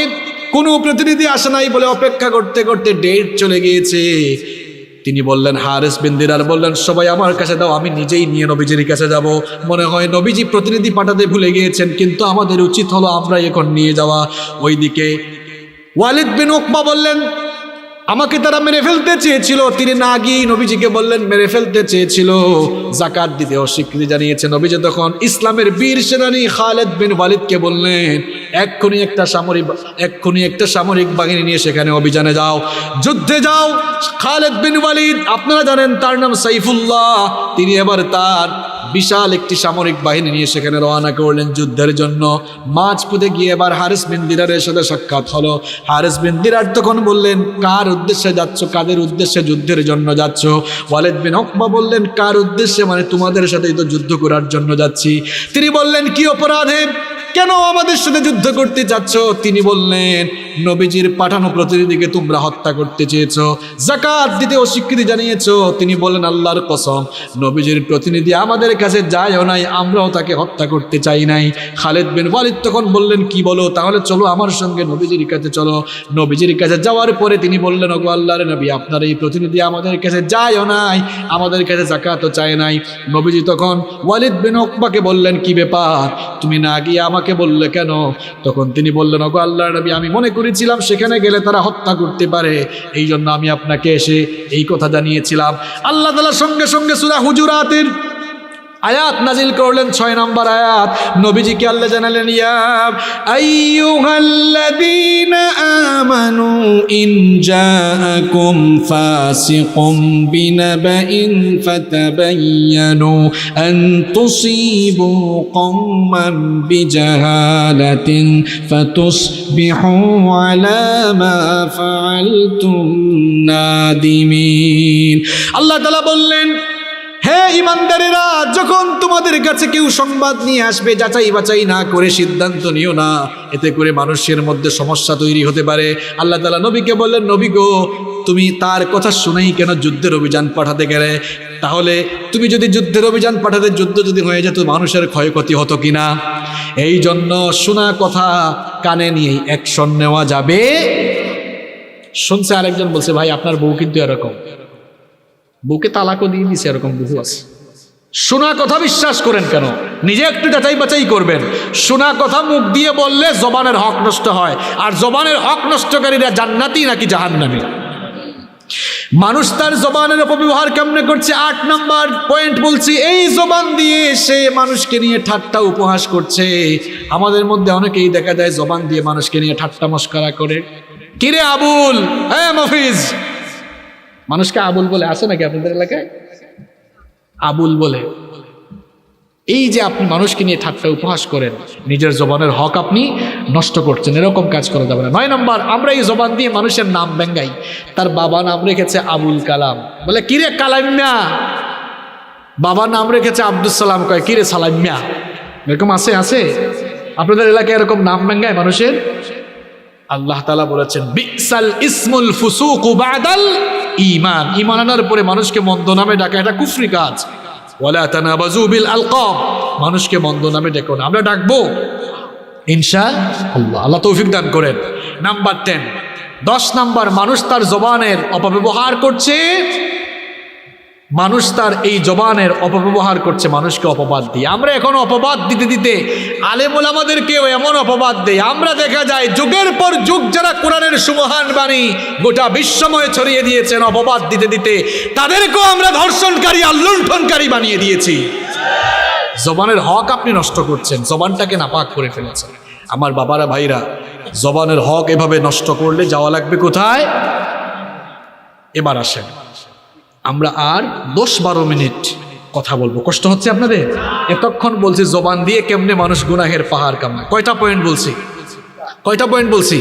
কোনো প্রতিনিধি আসে নাই বলে অপেক্ষা করতে করতে ডেট চলে গিয়েছে। তিনি বললেন, হারেস বিন দিরার বললেন, সবাই আমার কাছে দাও, আমি নিজেই নিয়ে নবীজির কাছে যাব। মনে হয় নবীজি প্রতিনিধি পাঠাতে ভুলে গিয়েছেন, কিন্তু আমাদের উচিত হলো আমরা এখন নিয়ে যাওয়া। ওইদিকে ওয়ালিদ বিন উকবা বললেন, আমাকে তারা মেরে ফেলতে চেয়েছিল, তিনি না গিয়ে নবীজিকে বললেন মেরে ফেলতে চেয়েছিল। যাকাত দিতে অস্বীকৃতি জানিয়েছে। নবীজি তখন ইসলামের বীর সেনানী খালেদ বিন ওয়ালিদকে বললেন এক্ষুনি একটা সামরিক বাহিনী নিয়ে সেখানে অভিযানে যাও, যুদ্ধে যাও। খালেদ বিন ওয়ালিদ আপনারা জানেন তার নাম সাইফুল্লাহ, তিনি এবার তার বিশাল একটি সামরিক বাহিনী নিয়ে সেখানে রওনা করলেন যুদ্ধের জন্য। মাঝপথে গিয়ে এবার হারিস বিন দিরারের সাথে সাক্ষাৎ হলো। হারিস বিন দিরার তখন বললেন কার উদ্দেশ্যে যাচ্ছ, কাদের উদ্দেশ্যে যুদ্ধের জন্য যাচ্ছ? ওয়ালিদ বিন উকবা বললেন কার উদ্দেশ্যে, মানে তোমাদের সাথেই তো যুদ্ধ করার জন্য যাচ্ছি। তিনি বললেন কি অপরাধে, কেন আমাদের সাথে যুদ্ধ করতে চাচ্ছ? তিনি বললেন নবীজির পাঠানো প্রতিনিধিকে তোমরা হত্যা করতে চেয়েছো, যাকাত দিতে অস্বীকৃতি জানিয়েছো। তিনি বললেন আল্লাহর কসম নবীজির প্রতিনিধি আমাদের কাছে যায়ও নাই, আমরাও তাকে হত্যা করতে চাই নাই। খালিদ বিন ওয়ালিদ তখন বললেন কি বলো, তাহলে চলো আমার সঙ্গে নবীজির কাছে চলো। নবীজির কাছে যাওয়ার পরে তিনি বললেন ওগো আল্লাহর নবী, আপনার এই প্রতিনিধি আমাদের কাছে যায়ও নাই, আমাদের কাছে যাকাতও চায় নাই। নবীজি তখন ওয়ালিদ বিন উকবাকে বললেন কি ব্যাপার, তুমি না গিয়ে আমাকে বললে কেন? তখন তিনি বললেন ওগো আল্লাহর নবী, আমি মনে করেছিলাম সেখানে গেলে তারা হত্যা করতে পারে, এই জন্য আমি আপনাকে এসে এই কথা জানিয়েছিলাম। আল্লাহ তাআলা সঙ্গে সঙ্গে সূরা হুজুরাতের আয়াত নাজিল করলেন 6 নম্বর আয়াত। নবীজিকে আল্লাহ জানালেন ইয়া আইয়ুহাল্লাযীনা আমানু ইন জাআকুম ফাসিকুম বিনাবাইন ফাতাবায়ানু আন তুসিবু কওমান বিজাহালাতিন ফাতুসবিহু আলা মা ফাআলতুম নাদিমিন। আল্লাহ তাআলা বললেন হে ইমানদারেরা, যখন তোমাদের কাছে কেউ সংবাদ নিয়ে আসবে যাচাই বাছাই না করে সিদ্ধান্ত নিও না, এতে করে মানুষের মধ্যে সমস্যা তৈরি হতে পারে। আল্লাহ তাআলা নবীকে বললেন নবী গো, তুমি তার কথা শুনেই কেন যুদ্ধের অভিযান পাঠাতে গেলে? তাহলে তুমি যদি যুদ্ধের অভিযান পাঠাতে, যুদ্ধ যদি হয়ে যেত মানুষের ক্ষয়ক্ষতি হতো কিনা? এই জন্য শোনা কথা কানে নিয়ে অ্যাকশন নেওয়া যাবে। শুনছে আরেকজন বলছে ভাই আপনার বউ কিন্তু এরকম, বউকে তালাকও দিয়ে দিছে, এরকম বহু আছে। শোনা কথা বিশ্বাস করেন কেন? নিজে একটু যাচাই বাছাই করবেন। শোনা কথা মুখ দিয়ে বললে জবানের হক নষ্ট হয়, আর জবানের হক নষ্টকারীরা জান্নাতি নাকি জাহান্নামী? মানুষ তার জবানের অপব্যবহার কেমনে করছে, 8 নম্বর পয়েন্ট বলছি। এই জবান দিয়ে সে মানুষকে নিয়ে ঠাট্টা উপহাস করছে। আমাদের মধ্যে অনেকেই দেখা যায় জবান দিয়ে মানুষকে নিয়ে ঠাট্টা মস্করা করে। কিরে আবুল, হ্যাঁ মফিজ, মানুষকে আবুল বলে আছে নাকি আপনাদের এলাকায়? আবুল বলে। এই যে আপনি মানুষকে নিয়ে ঠাট্টা উপহাস করেন, নিজের জবানের হক আপনি নষ্ট করছেন, এরকম কাজ করা যাবে না। 9 নম্বর, আমরা এই জবান দিয়ে মানুষের নাম ব্যঙ্গাই। তার বাবা নাম রেখেছে আবুল কালাম, বলে কিরে কালামিয়া। বাবা নাম রেখেছে আব্দুল সালাম, কয় কিরে সালামিয়া। এরকম আছে আপনাদের এলাকায় এরকম নাম ব্যঙ্গায় মানুষের? আল্লাহ তাআলা বলেছেন বিসাল ইসমুল ফুসুকু বাদাল ঈমান, ঈমান আনার পরে মানুষকে মন্দ নামে ডাকা এটা কুফরি কাজ। ওয়ালা তানাবাজু বিল আলকাব, মানুষকে মন্দ নামে ডেকো না, আমরা ডাকবো ইনশাআল্লাহ। আল্লাহ তৌফিক দান করেন। নাম্বার 10 নাম্বার, মানুষ তার জবানের অপব্যবহার করছে। মানুষ তার এই জবানের অপব্যবহার করছে মানুষকে অপবাদ দিয়ে। আমরা এখন অপবাদ দিতে দিতে আলেম ওলামাদেরকেও এমন অপবাদ দেই, আমরা দেখা যায় যুগের পর যুগ যারা কোরআনের সুমহান বাণী গোটা বিশ্বময় ছড়িয়ে দিয়েছেন, অপবাদ দিতে দিতে তাদেরকেও আমরা ধর্ষণকারী আর লুণ্ঠনকারী বানিয়ে দিয়েছি। জবানের হক আপনি নষ্ট করছেন, জবানটাকে নাপাক করে ফেলেছেন। আমার বাবারা ভাইরা, জবানের হক এভাবে নষ্ট করলে যাওয়া লাগবে কোথায়? এবার আসেন, আমরা আর 10-12 মিনিট কথা বলবো। কষ্ট হচ্ছে আপনাদের? এতক্ষণ বলছি জবান দিয়ে কেমনে মানুষ গুনাহের পাহাড় কামায়। কয়টা পয়েন্ট বলছি?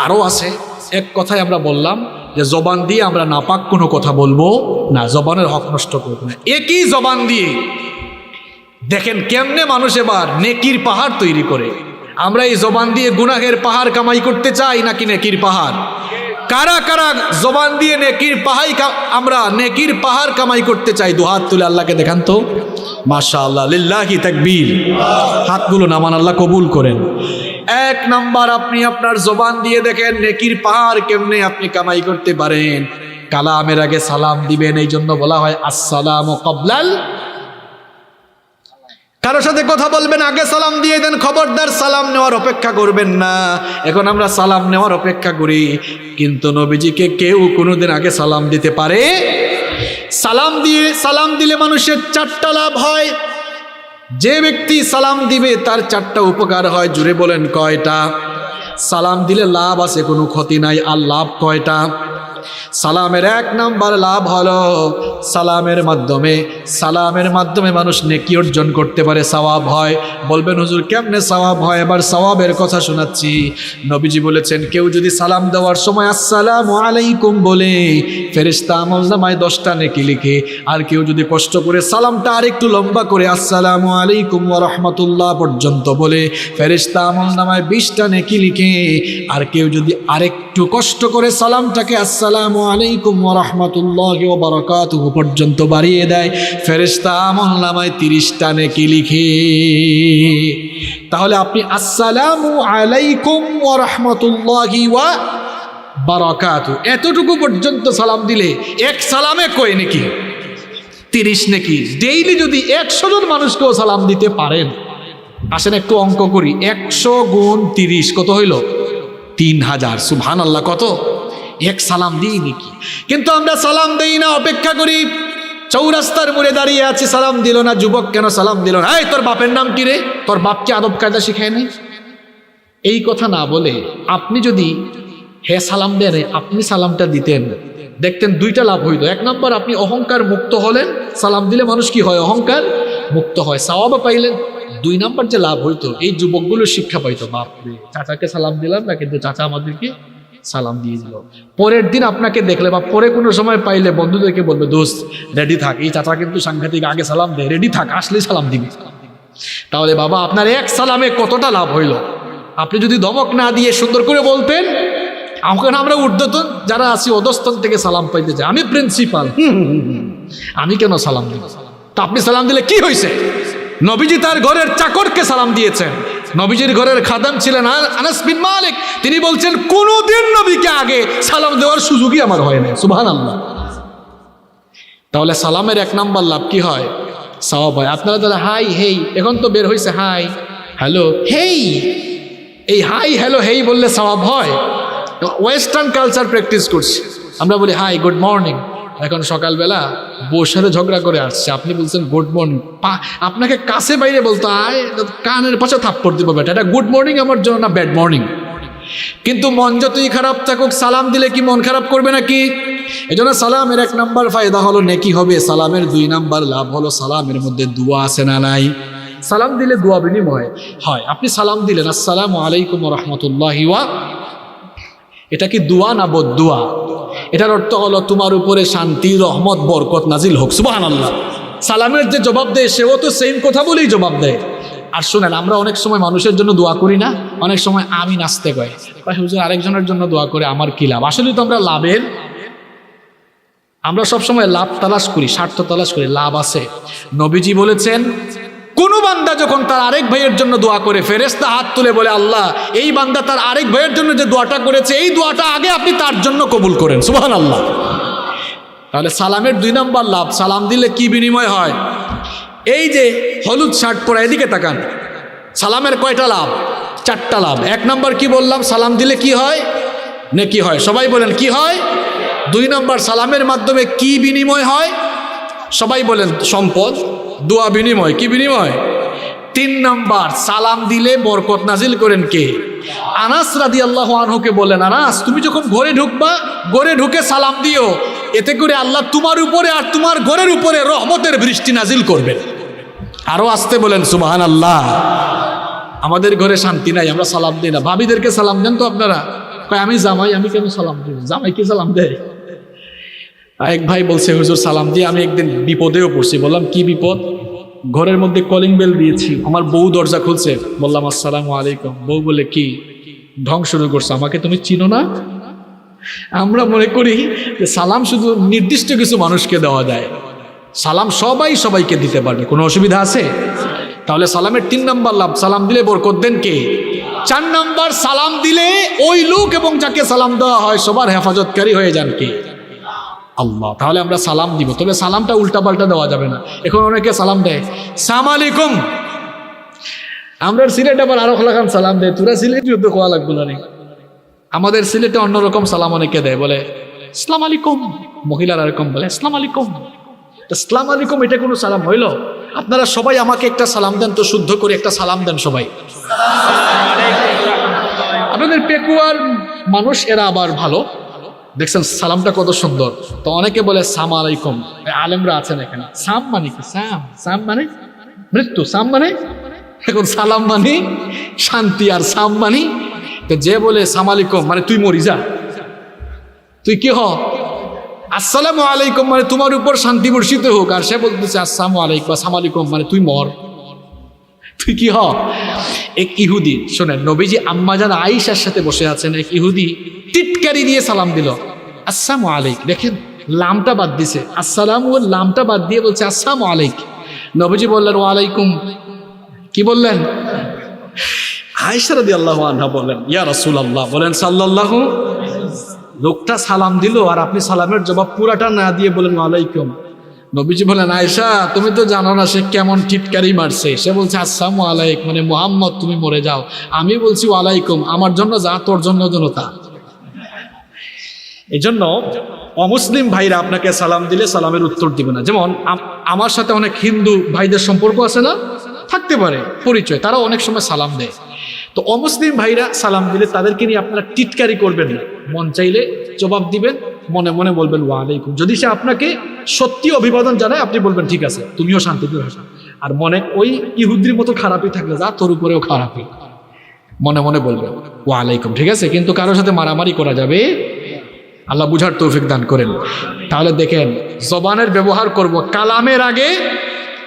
আরো আছে। এক কথায় আমরা বললাম যে জবান দিয়ে আমরা নাপাক কোনো কথা বলবো না, জবানের হক নষ্ট করবো না। একই জবান দিয়ে দেখেন কেমনে মানুষ এবার নেকির পাহাড় তৈরি করে। আমরা এই জবান দিয়ে গুনাহের পাহাড় কামাই করতে চাই নাকি নেকির পাহাড়? কারা কারা জবান দিয়ে আমরা নেকির পাহাড় কামাই করতে চাই? দুহাত তুলে আল্লাহকে দেখান তো। মাশাআল্লাহ, লিল্লাহি তাকবীর। হাতগুলো নামান, আল্লাহ কবুল করেন। 1 নাম্বার, আপনি আপনার জবান দিয়ে দেখেন নেকির পাহাড় কেমনে আপনি কামাই করতে পারেন। কালামের আগে সালাম দিবেন, এই জন্য বলা হয় আসসালামু ক্বাবলাল কারোর সাথে কথা বলবেন আগে সালাম দিয়ে দেন, খবরদার সালাম নেওয়ার অপেক্ষা করবেন না। এখন আমরা সালাম নেওয়ার অপেক্ষা করি, কিন্তু নবীজিকে কেউ কোনোদিন আগে সালাম দিতে পারে? সালাম দিলে মানুষের 4টা লাভ হয়। যে ব্যক্তি সালাম দিবে তার 4টা উপকার হয়। জুড়ে বলেন কয়টা? সালাম দিলে লাভ আছে, কোনো ক্ষতি নাই। আর লাভ কয়টা? সালামের 1 নাম্বার লাভ হলো সালামের মাধ্যমে মানুষ নেকি অর্জন করতে পারে, সওয়াব হয়। বলবেন হুজুর কেমনে সওয়াব হয়? এবার সওয়াবের কথা শোনাচ্ছি। নবীজি বলেছেন, কেউ যদি সালাম দেওয়ার সময় আসসালামু আলাইকুম বলে, ফেরেশতা আমলনামায় 10টা নেকি লিখে। আর কেউ যদি কষ্ট করে সালামটা আরেকটু লম্বা করে আসসালামু আলাইকুম ওয়া রাহমাতুল্লাহ পর্যন্ত বলে, ফেরেশতা আমলনামায় 20টা নেকি লিখে। আর কেউ যদি আরেকটু কষ্ট করে সালামটাকে আসসালামু আলাইকুম ওয়া রাহমাতুল্লাহি ওয়া বারাকাতুহু পর্যন্ত বাড়িয়ে দেয়, ফেরেশতা আমলনামায় 30টা নেকি লিখে। তাহলে আপনি আসসালামু আলাইকুম ওয়া রাহমাতুল্লাহি ওয়া বারাকাতুহু এতটুকু পর্যন্ত সালাম দিলে এক সালামে কয় নেকি? 30 নেকি। ডেইলি যদি 100 জন মানুষকেও সালাম দিতে পারেন, আসেন একটু অঙ্ক করি, 100 গুণ 30 কত হইল? 3000। সুবহানাল্লাহ। কত? এক সালাম দিই নাকি? কিন্তু আমরা সালাম দেই না, অপেক্ষা করি। চৌরাস্তার মোড়ে দাঁড়িয়ে আছি, সালাম দিল না। যুবক কেন সালাম দিল না? এই তোর বাপের নাম কি রে? তোর বাপকে আদব কায়দা শিখায়নি? এই কথা না বলে আপনি যদি হে সালাম দেন, আপনি সালামটা দিতেন, দেখতেন 2টা লাভ হইতো। 1 নম্বর, আপনি অহংকার মুক্ত হলেন। সালাম দিলে মানুষ কি হয়? অহংকার মুক্ত হয়, সওয়াবও পাইলেন। 2 নম্বর যে লাভ হইতো, এই যুবকগুলো শিক্ষা পাইতো, বাপরে চাচাকে সালাম দিলাম না, কিন্তু চাচা আমাদেরকে সালাম দিয়ে দিল। পরের দিন আপনাকে দেখলে বা পরে কোনো সময় পাইলে বন্ধুদেরকে বলবে, দোস্ত রেডি থাক, এই চাচা কিন্তু সাংঘাতিক, আগে সালাম দেয়, রেডি থাক, আসলেই সালাম দিবি। তাহলে বাবা আপনার 1 সালামে কতটা লাভ হইল? আপনি যদি ধমক না দিয়ে সুন্দর করে বলতেন, আমরা ঊর্ধ্বতন যারা আছি অধস্তন থেকে সালাম পাইতে চাই, আমি প্রিন্সিপাল, আমি কেন সালাম দিব? তা আপনি সালাম দিলে কি হয়েছে? নবীজি তার ঘরের চাকরকে সালাম দিয়েছেন। নবীজির ঘরের খাদাম ছিলেন আনাস বিন মালিক। তিনি বলছেন, কোনদিন নবীকে আগে সালাম দেওয়ার সুযোগই আমার হয় না। সুবহানাল্লাহ। তাহলে সালামের 1 নাম্বার লাভ কি হয়? সওয়াব হয়। আপনারা তাহলে হাই হেই, এখন তো বের হয়েছে হাই হ্যালো হেই, এই হাই হ্যালো হেই বললে সওয়াব হয়? ওয়েস্টার্ন কালচার প্র্যাকটিস করছি, আমরা বলি হাই গুড মর্নিং। এখন সকালবেলা বউর সাথে ঝগড়া করে আসছে, আপনি বলছেন গুড মর্নিং, আপনাকে কাছে বাইরে বলতো আয়, কানের পাশে থাপ্পড় দিব বেটা, এটা গুড মর্নিং আমার জন্য না ব্যাড মর্নিং। কিন্তু মন যতই খারাপ থাকুক, সালাম দিলে কি মন খারাপ করবে নাকি? এজন্য সালামের 1 নাম্বার ফায়দা হলো নেকি হবে। সালামের 2 নাম্বার লাভ হলো সালামের মধ্যে দোয়া আছে না নাই? সালাম দিলে দোয়া বিনিময় হয়। আপনি সালাম দিলেন আসসালামু আলাইকুম ওয়া রাহমাতুল্লাহি ওয়া, এটা কি দোয়া না বদদুয়া? এটার অর্থ হলো তোমার উপরে শান্তি, রহমত, বরকত নাজিল হোক। সুবহানাল্লাহ। সালামের যে জবাব দেয় সেও তো সেম কথা বলেই জবাব দেয়। আর শুনেন, আমরা অনেক সময় মানুষের জন্য দোয়া করি না, অনেক সময় আমি নাচতে কয় ভাই হুজুর আরেকজনের জন্য দোয়া করে আমার কি লাভ? আসলে তো আমরা সবসময় লাভ তালাশ করি, স্বার্থ তালাশ করি, লাভ আছে। নবীজি বলেছেন, কোন বান্দা যখন তার আরেক ভাইয়ের জন্য দোয়া করে, ফেরেশতা হাত তুলে বলে, আল্লাহ এই বান্দা তার আরেক ভাইয়ের জন্য যে দোয়াটা করেছে, এই দোয়াটা আগে আপনি তার জন্য কবুল করেন। সুবহানাল্লাহ। তাহলে সালামের 2 নাম্বার লাভ, সালাম দিলে কি বিনিময় হয়? এই যে হলুদ শার্ট পরা, এদিকে তাকান, সালামের কয়টা লাভ? 4টা লাভ। 1 নাম্বার কি বললাম? সালাম দিলে কি হয়? নেকি হয়। সবাই বলেন কি হয়? 2 নাম্বার, সালামের মাধ্যমে কি বিনিময় হয়? সবাই বলেন সম্পদ, দোয়া বিনিময়। কি বিনিময়? 3 নাম্বার, সালাম দিলে বরকত নাজিল করেন কে? আনাস রাদিয়াল্লাহু আনহুকে বলেন, আনাস তুমি যখন ঘরে ঢুকবা, ঘরে ঢুকে সালাম দিও, এতে করে আল্লাহ তোমার উপরে আর তোমার ঘরের উপরে রহমতের বৃষ্টি নাজিল করবেন। আরো আসতে বলেন সুবহানাল্লাহ। আমাদের ঘরে শান্তি নাই, আমরা সালাম দিই না। ভাবিদেরকে সালাম দেন তো আপনারা? কয় আমি জামাই, আমি কেন সালাম দিই? জামাই কি সালাম দেয়? এক ভাই বলছে, হুজুর সালাম দিয়ে আমি একদিন বিপদেও পড়ছি। বললাম কি বিপদ? ঘরের মধ্যে কলিং বেল দিয়েছি, আমার বউ দরজা খুলছে, বললাম আসসালামু আলাইকুম। বউ বলে, কি ঢং শুরু করছে, আমাকে তুমি চিনো না? আমরা মনে করি যে সালাম শুধু নির্দিষ্ট কিছু মানুষকে দেওয়া যায়, সালাম সবাইকে দিতে পারবে, কোনো অসুবিধা আছে? তাহলে সালামের 3 নাম্বার লাভ, সালাম দিলে বরকত দেন কে? 4 নাম্বার, সালাম দিলে ওই লোক এবং যাকে সালাম দেওয়া হয় সবার হেফাজতকারী হয়ে যান কে? আল্লাহ। তাহলে আমরা সালাম দিব, তবে সালামটা উল্টাপাল্টা দেওয়া যাবে না। এখন অনেকে সালাম দেয় সালাম আলাইকুম, আমরা সিলেটে আবার আরো খালাখান সালাম দেয়, তোরা সিলেট যুদ্ধ কোয়া লাগবে না। আমাদের সিলেটে অন্যরকম সালাম অনেকে দেয়, বলে আসসালাম আলাইকুম, মহিলারা এরকম বলে আসসালাম আলাইকুম। আসসালাম আলাইকুম এটা কোনো সালাম হইল? আপনারা সবাই আমাকে একটা সালাম দেন তো, শুদ্ধ করে একটা সালাম দেন সবাই। আপনাদের পেকুয়ার মানুষ এরা আবার ভালো, দেখছেন সালামটা কত সুন্দর। তো অনেকে বলে সাম আলাইকুম, আলেমরা আছেন এখানে। সাম মানে কি? সাম সাম মানে মৃত্যু, সাম মানে এখন সালাম মানে শান্তি, আর সাম মানে যে বলে সাম আলাইকুম মানে তুই মরি যা, তুই কি হ। আসসালামু আলাইকুম মানে তোমার উপর শান্তি বর্ষিত হোক, আর সে বলতেছে আসসালামু আলাইকুম আসসালামু আলাইকুম মানে তুই মর, তুই কি হ। এক ইহুদি, শোনেন, নবীজি আম্মাজান আয়েশার সাথে বসে আছেন, এক ইহুদি টিটকারি দিয়ে সালাম দিল আসসালামু আলাইক। দেখেন লামটা বাদ দিছে, আসসালামু লামটা বাদ দিয়ে বলছে আসসালামু আলাইক। নবীজি বললেন ওয়ালাইকুম, কি বললেন? আয়েশা রাদিয়াল্লাহু আনহা বলেন ইয়া রাসূলুল্লাহ, বলেন সাল্লাল্লাহু। লোকটা সালাম দিল আর আপনি সালামের জবাব পুরাটা না দিয়ে বলেন ওয়ালাইকুম। নবীজি বলেন আয়েশা তুমি তো জানো না সে কেমন টিটকারি মারছে। সে বলছে আসসালামু আলাইক মানে মুহাম্মদ তুমি মরে যাও, আমি বলছি ওয়ালাইকুম, আমার জন্য যা তোর জন্য তা। এই জন্য অমুসলিম ভাইরা আপনাকে সালাম দিলে সালামের উত্তর দিবে না। যেমন আমার সাথে অনেক হিন্দু ভাইদের সম্পর্ক আছে না, থাকতে পারে পরিচয়, তারা অনেক সময় সালাম দেয়। তো অমুসলিম ভাইরা সালাম দিলে তাদেরকে নিয়ে আপনারা টিটকারি করবেন না, মন চাইলে জবাব দিবেন, মনে মনে বলবেন ওয়ালাইকুম। যদি সে আপনাকে সত্যি অভিবাদন জানায় আপনি বলবেন ঠিক আছে, তুমিও শান্তিতে ভাষা। আর মনে ওই ইহুদির মতো খারাপই থাকলে যা তোর উপরেও খারাপই, মনে মনে বলবেন ওয়ালাইকুম, ঠিক আছে। কিন্তু কারোর সাথে মারামারি করা যাবে, আল্লাহ বুঝার তৌফিক দান করেন। তাহলে দেখেন জবানের ব্যবহার করব কালামের আগে,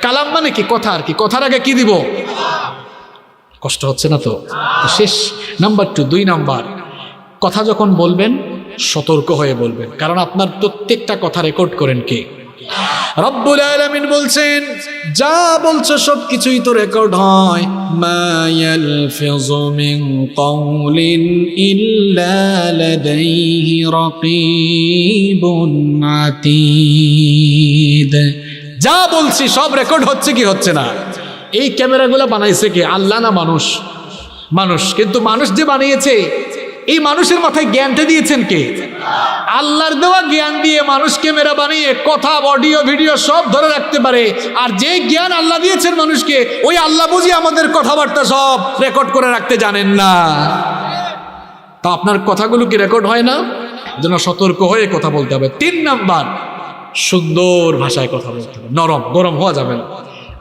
কালাম মানে কি? কথা, আর কি কথার আগে কি দিব? কষ্ট হচ্ছে না তো? শেষ নাম্বার 2, 2 নাম্বার, কথা যখন বলবেন সতর্ক হয়ে বলবেন, কারণ আপনার প্রত্যেকটা কথা রেকর্ড করেন কে? রব্বুল আলামিন বলছেন যা বলছো সব কিছুই তো রেকর্ড হয়। মা ইয়ালফিযু মিন কাওলিন ইল্লা লাদাইহি রাকীবুন আতীদ। যা বলছি সব রেকর্ড হচ্ছে কি হচ্ছে না? এই ক্যামেরাগুলো বানাইছে কে? আল্লাহ না মানুষ? মানুষ। কিন্তু মানুষ যে বানিয়েছে, এই মানুষের মাথায় জ্ঞানটা দিয়েছেন কে? আল্লাহর দেওয়া জ্ঞান দিয়ে মানুষ ক্যামেরা বানিয়ে কথা, অডিও, ভিডিও সব ধরে রাখতে পারে। আর যে জ্ঞান আল্লাহ দিয়েছেন মানুষকে, ওই আল্লাহ বুঝি আমাদের কথাবার্তা সব রেকর্ড করে রাখতে জানেন না। তা আপনার কথাগুলো কি রেকর্ড হয় না? যেন সতর্ক হয়ে কথা বলতে হবে। 3 নাম্বার, সুন্দর ভাষায় কথা বলতে হবে, নরম, গরম হওয়া যাবে না।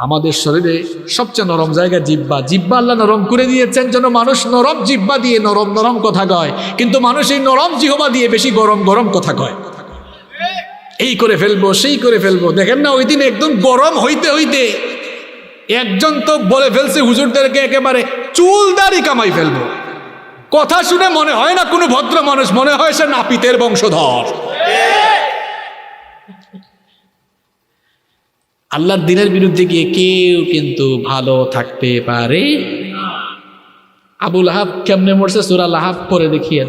আমাদের শরীরে সবচেয়ে নরম জায়গা জিহ্বা। জিহ্বা আল্লাহ নরম করে দিয়েছেন যেন মানুষ নরম জিহ্বা দিয়ে নরম নরম কথা কয়, কিন্তু মানুষ এই নরম জিহ্বা দিয়ে বেশি গরম গরম কথা কয়। এই করে ফেলবো, সেই করে ফেলবো। দেখেন না ওই দিন একদম গরম হইতে হইতে একজন তো বলে ফেলছে হুজুরদেরকে একেবারে চুল দাড়ি কামাই ফেলবো। কথা শুনে মনে হয় না কোনো ভদ্র মানুষ, মনে হয় সে নাপিতের বংশধর। আল্লাহর দিনের বিরুদ্ধে গিয়ে কেউ কিন্তু ভালো থাকতে পারে। আবু লাহাব কেমনে মরছে সূরা লাহাব পড়ে দেখিয়ে।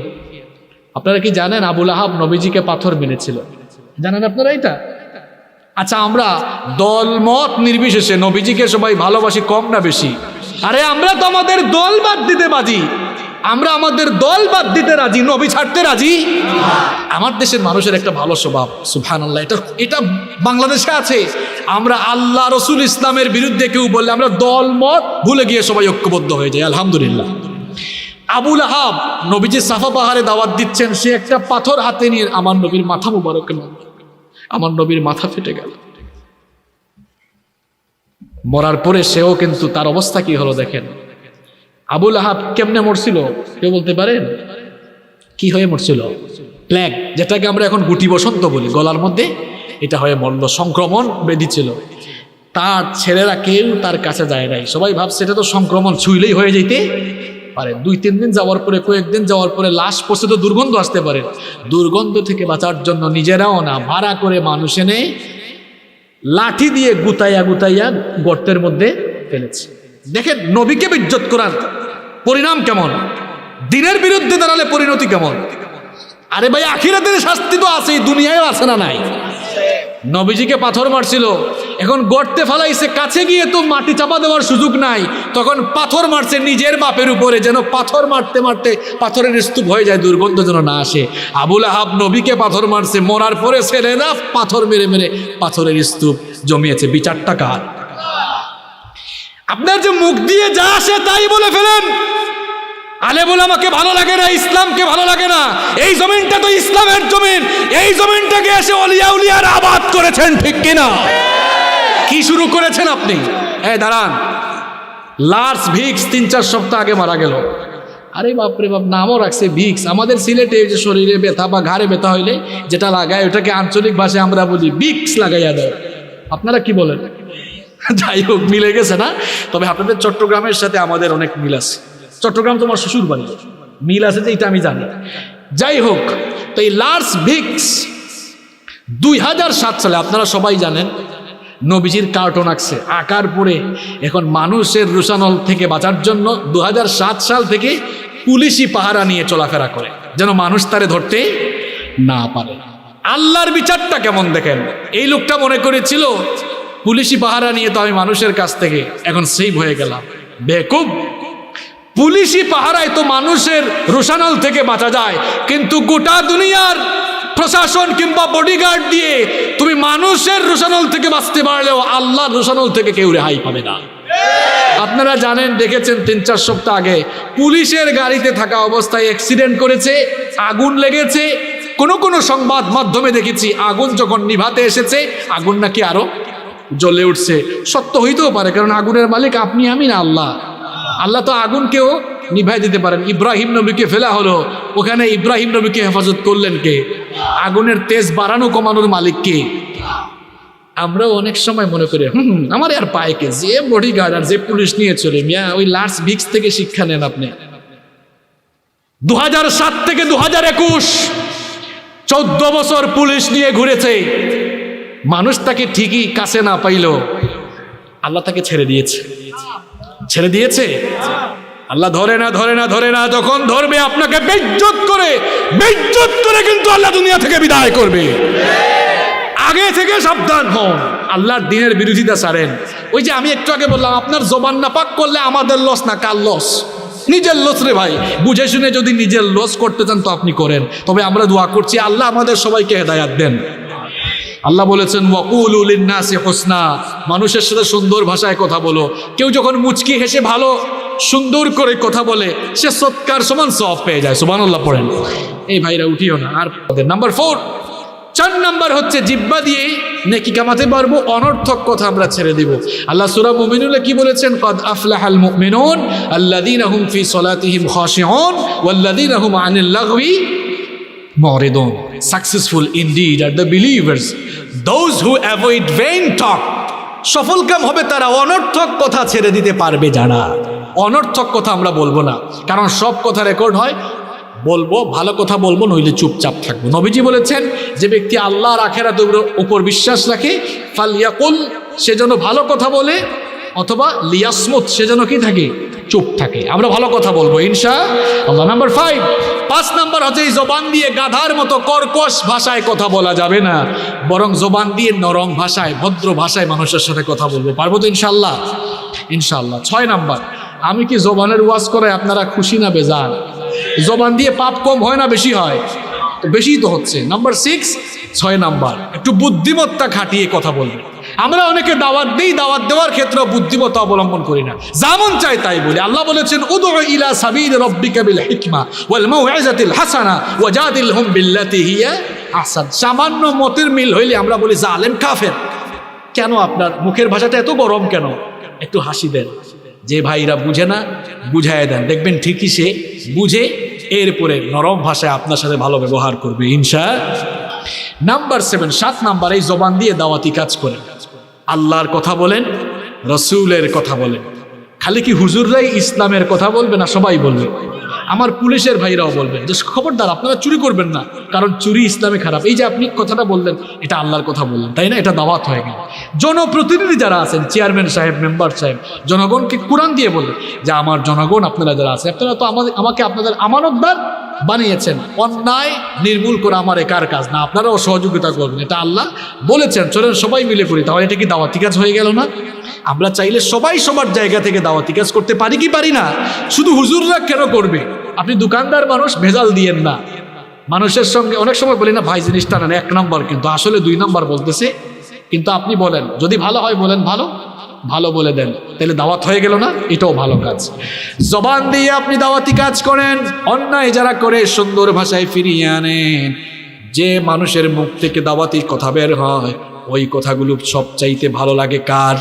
আপনারা কি জানেন আবু লাহাব নবীজিকে পাথর মেরেছিল? জানেন আপনারা এটা? আচ্ছা, আমরা দলমত নির্বিশেষে নবীজিকে সবাই ভালোবাসি, কম না বেশি? আরে আমরা তো আমাদের দল বাদ দিতে বাজি, আমরা আমাদের দল বাদ দিতে রাজি, নবী ছাড়তে রাজি। আমার দেশের মানুষের একটা ভালো স্বভাব, সুবহানাল্লাহ, এটা বাংলাদেশে আছে। আমরা আল্লাহ রসুল ইসলামের বিরুদ্ধে কেউ বললে আমরা দল মত ভুলে গিয়ে সবাই ঐক্যবদ্ধ হয়ে যায়, আলহামদুলিল্লাহ। আবু লাহাব নবীজি সাফা পাহাড়ে দাওয়াত দিচ্ছেন, সে একটা পাথর হাতে নিয়ে আমার নবীর মাথা মুবারক, আমার নবীর মাথা ফেটে গেল। মরার পরে সেও কিন্তু তার অবস্থা কি হলো দেখেন। আবু লাহাব কেমনে মরছিল কেউ বলতে পারেন? কি হয়ে মরছিল? প্লেগ, যেটাকে আমরা এখন গুটি বসন্ত বলি, গলার মধ্যে এটা হয়ে মরল। সংক্রমণ ব্যাধি ছিল। তার ছেলেরা কেউ তার কাছে যায় নাই, সবাই ভাবছে এটা তো সংক্রমণ, ছুঁইলেই হয়ে যেতে পারে। 2-3 দিন যাওয়ার পরে, কয়েকদিন যাওয়ার পরে লাশ পড়ছে তো দুর্গন্ধ আসতে পারে। দুর্গন্ধ থেকে বাঁচার জন্য নিজেরাও না, ভাড়া করে মানুষ এনে লাঠি দিয়ে গুতাইয়া গুতাইয়া গর্তের মধ্যে ফেলেছে। দেখেন নবীকে বেইজ্জত করার পরিণাম কেমন, দিনের বিরুদ্ধে দাঁড়ালে পরিণতি কেমন। আরে ভাই, আখিরাতের শাস্তি তো আছেই, দুনিয়ায় আছে না নাই? নবীজিকে পাথর মারছিল, এখন গর্তে ফালাইছে, কাছে গিয়ে তো মাটি চাপা দেওয়ার সুযোগ নাই, তখন পাথর মারছে নিজের বাপের উপরে, যেন পাথর মারতে মারতে পাথরের স্তূপ হয়ে যায়, দুর্গন্ধ যেন না আসে। আবুল আহাব নবীকে পাথর মারছে, মরার পরে ছেলেরা পাথর মেরে মেরে পাথরের স্তূপ জমিয়েছে। বিচারটা কার? আপনার যে মুখ দিয়ে যা আসে তাই বলে ফেলেন। আলেম ওলামাকে ভালো লাগে না, ইসলামকে ভালো লাগে না। এই জমিনটা তো ইসলামের জমিন, এই জমিনটাকে এসে ওলিয়া উলিয়ারা আবাদ করেছেন, ঠিক কিনা? কি শুরু করেছেন আপনি? দাঁড়ান, লার্স ভিক্স 3-4 সপ্তাহ আগে মারা গেল। আরে বাপরে বাপ, নামও রাখছে ভিক্স। আমাদের সিলেটে যে শরীরে ব্যথা বা ঘাড়ে ব্যথা হইলে যেটা লাগায় ওটাকে আঞ্চলিক ভাষায় আমরা বলি ভিক্স লাগাইয়া দাও। আপনারা কি বলেন? যাই হোক, মিলে গেছে না? তবে আপনাদের চট্টগ্রামের সাথে আমাদের অনেক মিল আছে। চট্টগ্রাম তোমার শ্বশুর বাড়ি, মিল আছে যে এটা আমি জানি। যাই হোক, তো এই লার্স ভিক্স 2007 সালে আপনারা সবাই জানেন নবীজির কার্টুন আঁকছে, আঁকার পরে এখন মানুষের রোশানল থেকে বাঁচার জন্য 2007 সাল থেকে পুলিশি পাহারা নিয়ে চলাফেরা করে, যেন মানুষ তারে ধরতে না পারে। আল্লাহর বিচারটা কেমন দেখেন। এই লোকটা মনে করেছিল পুলিশি পাহারা নিয়ে তো আমি মানুষের কাছ থেকে এখন সেভ হয়ে গেলাম। বেকুব, পুলিশি পাহারায় তো মানুষের রোশানল থেকে বাঁচা যায়, কিন্তু গোটা দুনিয়ার প্রশাসন কিংবা বডিগার্ড দিয়ে তুমি মানুষের রোশানল থেকে বাঁচতে পারলেও আল্লাহর রোশানল থেকে কেউ রেহাই পাবে না। আপনারা জানেন, দেখেছেন 3-4 সপ্তাহ আগে পুলিশের গাড়িতে থাকা অবস্থায় অ্যাক্সিডেন্ট করেছে, আগুন লেগেছে। কোনো সংবাদ মাধ্যমে দেখেছি আগুন যখন নিভাতে এসেছে আগুন নাকি আরো জ্বলে উঠছে। সত্য হইতেও পারে, কারণ আগুনের মালিক আপনি আমি না, আল্লাহ। আল্লাহ তো আগুনকেও নিভাই দিতে পারেন। ইব্রাহিম নবীকে ফেলা হলো, ওখানে ইব্রাহিম নবীকে হেফাজত করলেন কে? আগুনের তেজ বাড়ানো কমানোর মালিক কে? আমরাও অনেক সময় মনে করি আমার আর পায় কে, যে বডিগার্ড আর যে পুলিশ নিয়ে চলে, মিয়া ওই লার্স ভিক্স থেকে শিক্ষা নেন আপনি। 2007 থেকে 2021 14 বছর পুলিশ নিয়ে ঘুরেছে, মানুষ তাকে ঠিকই কাছে না পাইল, আল্লাহ তাকে ছেড়ে দিয়েছে। ছেড়ে দিয়েছে আল্লাহ। ধরে না, যখন ধরবে আপনাকে বেইজ্জত করে কিন্তু আল্লাহ দুনিয়া থেকে বিদায় করবে। আগে থেকে সাবধান হন, আল্লাহর দ্বীনের বিরোধিতা ছাড়েন। ওই যে আমি একটু আগে বললাম, আপনার জবান না পাক করলে আমাদের লস না, কার লস? নিজের লস রে ভাই। বুঝে শুনে যদি নিজের লস করতে চান তো আপনি করেন, তবে আমরা দোয়া করছি আল্লাহ আমাদের সবাইকে হেদায়াত দেন। আল্লাহ বলেছেন ওয়াকুলু লিন্নাসি হুসনা, মানুষের সাথে সুন্দর ভাষায় কথা বলো। কেউ যখন মুচকি হেসে ভালো সুন্দর করে কথা বলে সে সৎকার সমান সওয়াব পেয়ে যায়। সুবহানাল্লাহ পড়েন। এই ভাইরা উঠিও না। আর নাম্বার 4 নাম্বার হচ্ছে জিহ্বা দিয়ে নেকি কামাতে পারবো, অনর্থক কথা আমরা ছেড়ে দিব। আল্লাহ সূরা মুমিনুনে কি বলেছেন? কদ আফলাহাল মুমিনুন আল্লাযীনা হুম ফি সলাতিহিম খাশিউন ওয়াল্লাযীনা হুম আনিল লাগবি মুরিদুন। Successful indeed are the believers, those who avoid vain talk. সফলকাম হবে তারা অনর্থক কথা ছেড়ে দিতে পারবে যারা। অনর্থক কথা আমরা বলবো না, কারণ সব কথা রেকর্ড হয়। বলবো ভালো কথা বলবো, নইলে চুপচাপ থাকবো। নবীজি বলেছেন যে ব্যক্তি আল্লাহর আখিরাতের উপর বিশ্বাস রাখে ফালিয়াকুল, সেজন্য ভালো কথা বলে, অথবা লিয়াসমুত, সেজন্য কি থাকে? চুপ থাকে। আমরা ভালো কথা বলবো ইনশাআল্লাহ। নাম্বার 5 নাম্বার হচ্ছে এই জবান দিয়ে গাধার মতো কর্কশ ভাষায় কথা বলা যাবে না, বরং জবান দিয়ে নরম ভাষায়, ভদ্র ভাষায় মানুষের সাথে কথা বলবো। পারবো তো ইনশাআল্লাহ? 6 নাম্বার, আমি কি জবানের ওয়াজ করে আপনারা খুশি না বেজার? জবান দিয়ে পাপ কম হয় না বেশি হয়? তো বেশি তো হচ্ছে। নাম্বার 6 নাম্বার, একটু বুদ্ধিমত্তা খাটিয়ে কথা বলবে। আমরা অনেকে দাওয়াত দিই, দাওয়াত দেওয়ার ক্ষেত্রে বুদ্ধিমত্তা অবলম্বন করি না, যেমন চাই তাই বলি। আল্লাহ বলেছেন উদউ ইলা সাবিল রাব্বিকা বিল হিকমা ওয়াল মাউইযাতিল হাসানা ওয়াজাদিলহুম বিল্লাতি হিয়া আহসান। সামান্য মতের মিল হইলে আমরা বলি জালেম কাফের। কেন আপনার মুখের ভাষাটা এত গরম কেন? একটু হাসি দেন। যে ভাইরা বুঝে না বুঝায় দেন, দেখবেন ঠিকই সে বুঝে, এরপরে নরম ভাষায় আপনার সাথে ভালো ব্যবহার করবে ইনশাআল্লাহ। নাম্বার 7 নাম্বার, এই জবান দিয়ে দাওয়াতি কাজ করেন। আল্লাহর কথা বলেন, রসুলের কথা বলেন। খালি কি হুজুররাই ইসলামের কথা বলবে না? সবাই বলবে। আমার পুলিশের ভাইরাও বলবেন যে খবরদার আপনারা চুরি করবেন না, কারণ চুরি ইসলামে খারাপ। এই যে আপনি কথাটা বললেন, এটা আল্লাহর কথা বললেন, তাই না? এটা দাওয়াত হয়ে গেল। জনপ্রতিনিধি যারা আছেন, চেয়ারম্যান সাহেব, মেম্বার সাহেব, জনগণকে কোরআন দিয়ে বললেন যে আমার জনগণ আপনারা যারা আছে, আপনারা তো আমাকে আপনাদের আমানতদার বানিয়েছেন। অন্যায় নির্মূল করা আমার একার কাজ না, আপনারাও সহযোগিতা করবেন, এটা আল্লাহ বলেছেন। চলেন সবাই মিলে করি, তাহলে এটা কি দাওয়াতি কাজ হয়ে গেল না? আমরা চাইলে সবাই সবার জায়গা থেকে দাওয়াতি কাজ করতে পারি কি পারি না? শুধু হুজুররা কেন করবে? আপনি দোকানদার মানুষ, ভেজাল দিয়েন না। মানুষের সঙ্গে অনেক সময় বলি না ভাই জিনিসটা নেন 1 নম্বর, কিন্তু আসলে 2 নম্বর বলতেছে। কিন্তু আপনি বলেন, যদি ভালো হয় বলেন ভালো, ভালো বলে দেন, তাহলে দাওয়াত হয়ে গেল না? এটাও ভালো কাজ। জবান দিয়ে আপনি দাওয়াতি কাজ করেন, অন্যায় যারা করে সুন্দর ভাষায় ফিরিয়ে আনেন। যে মানুষের মুখ থেকে দাওয়াতি কথা বের হয়, ওই কথাগুলো সবচাইতে ভালো লাগে কার?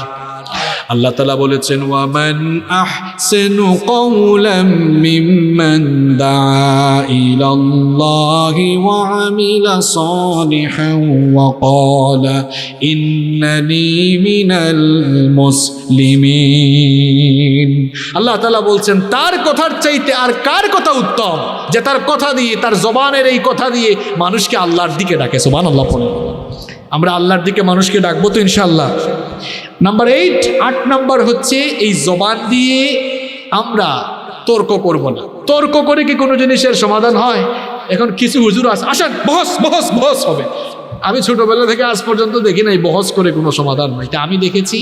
আল্লাহ তাআলা বলেছেন, ওয়ামান আহসানু কওলাম মিম্মান দাআ ইলাল্লাহি ওয়া আমিলা সালিহান ওয়া ক্বালা ইন্নানি মিনাল মুসলিমিন। আল্লাহ তাআলা বলছেন, তার কথার চাইতে আর কার কথা উত্তম, যে তার কথা দিয়ে, তার জবানের এই কথা দিয়ে মানুষকে আল্লাহর দিকে ডাকে। সুবহানাল্লাহ পড়ে। আমরা আল্লাহর দিকে মানুষকে ডাকবো তো ইনশাআল্লাহ। নাম্বার 8 নাম্বার হচ্ছে এই জবান দিয়ে আমরা তর্ক করব না। তর্ক করে কি কোনো জিনিসের সমাধান হয়? এখন কিছু হুজুর আছে, আসেন বহস বহস বহস হবে। আমি ছোটবেলা থেকে আজ পর্যন্ত দেখি নাই বহস করে কোনো সমাধান হয়। তা আমি দেখেছি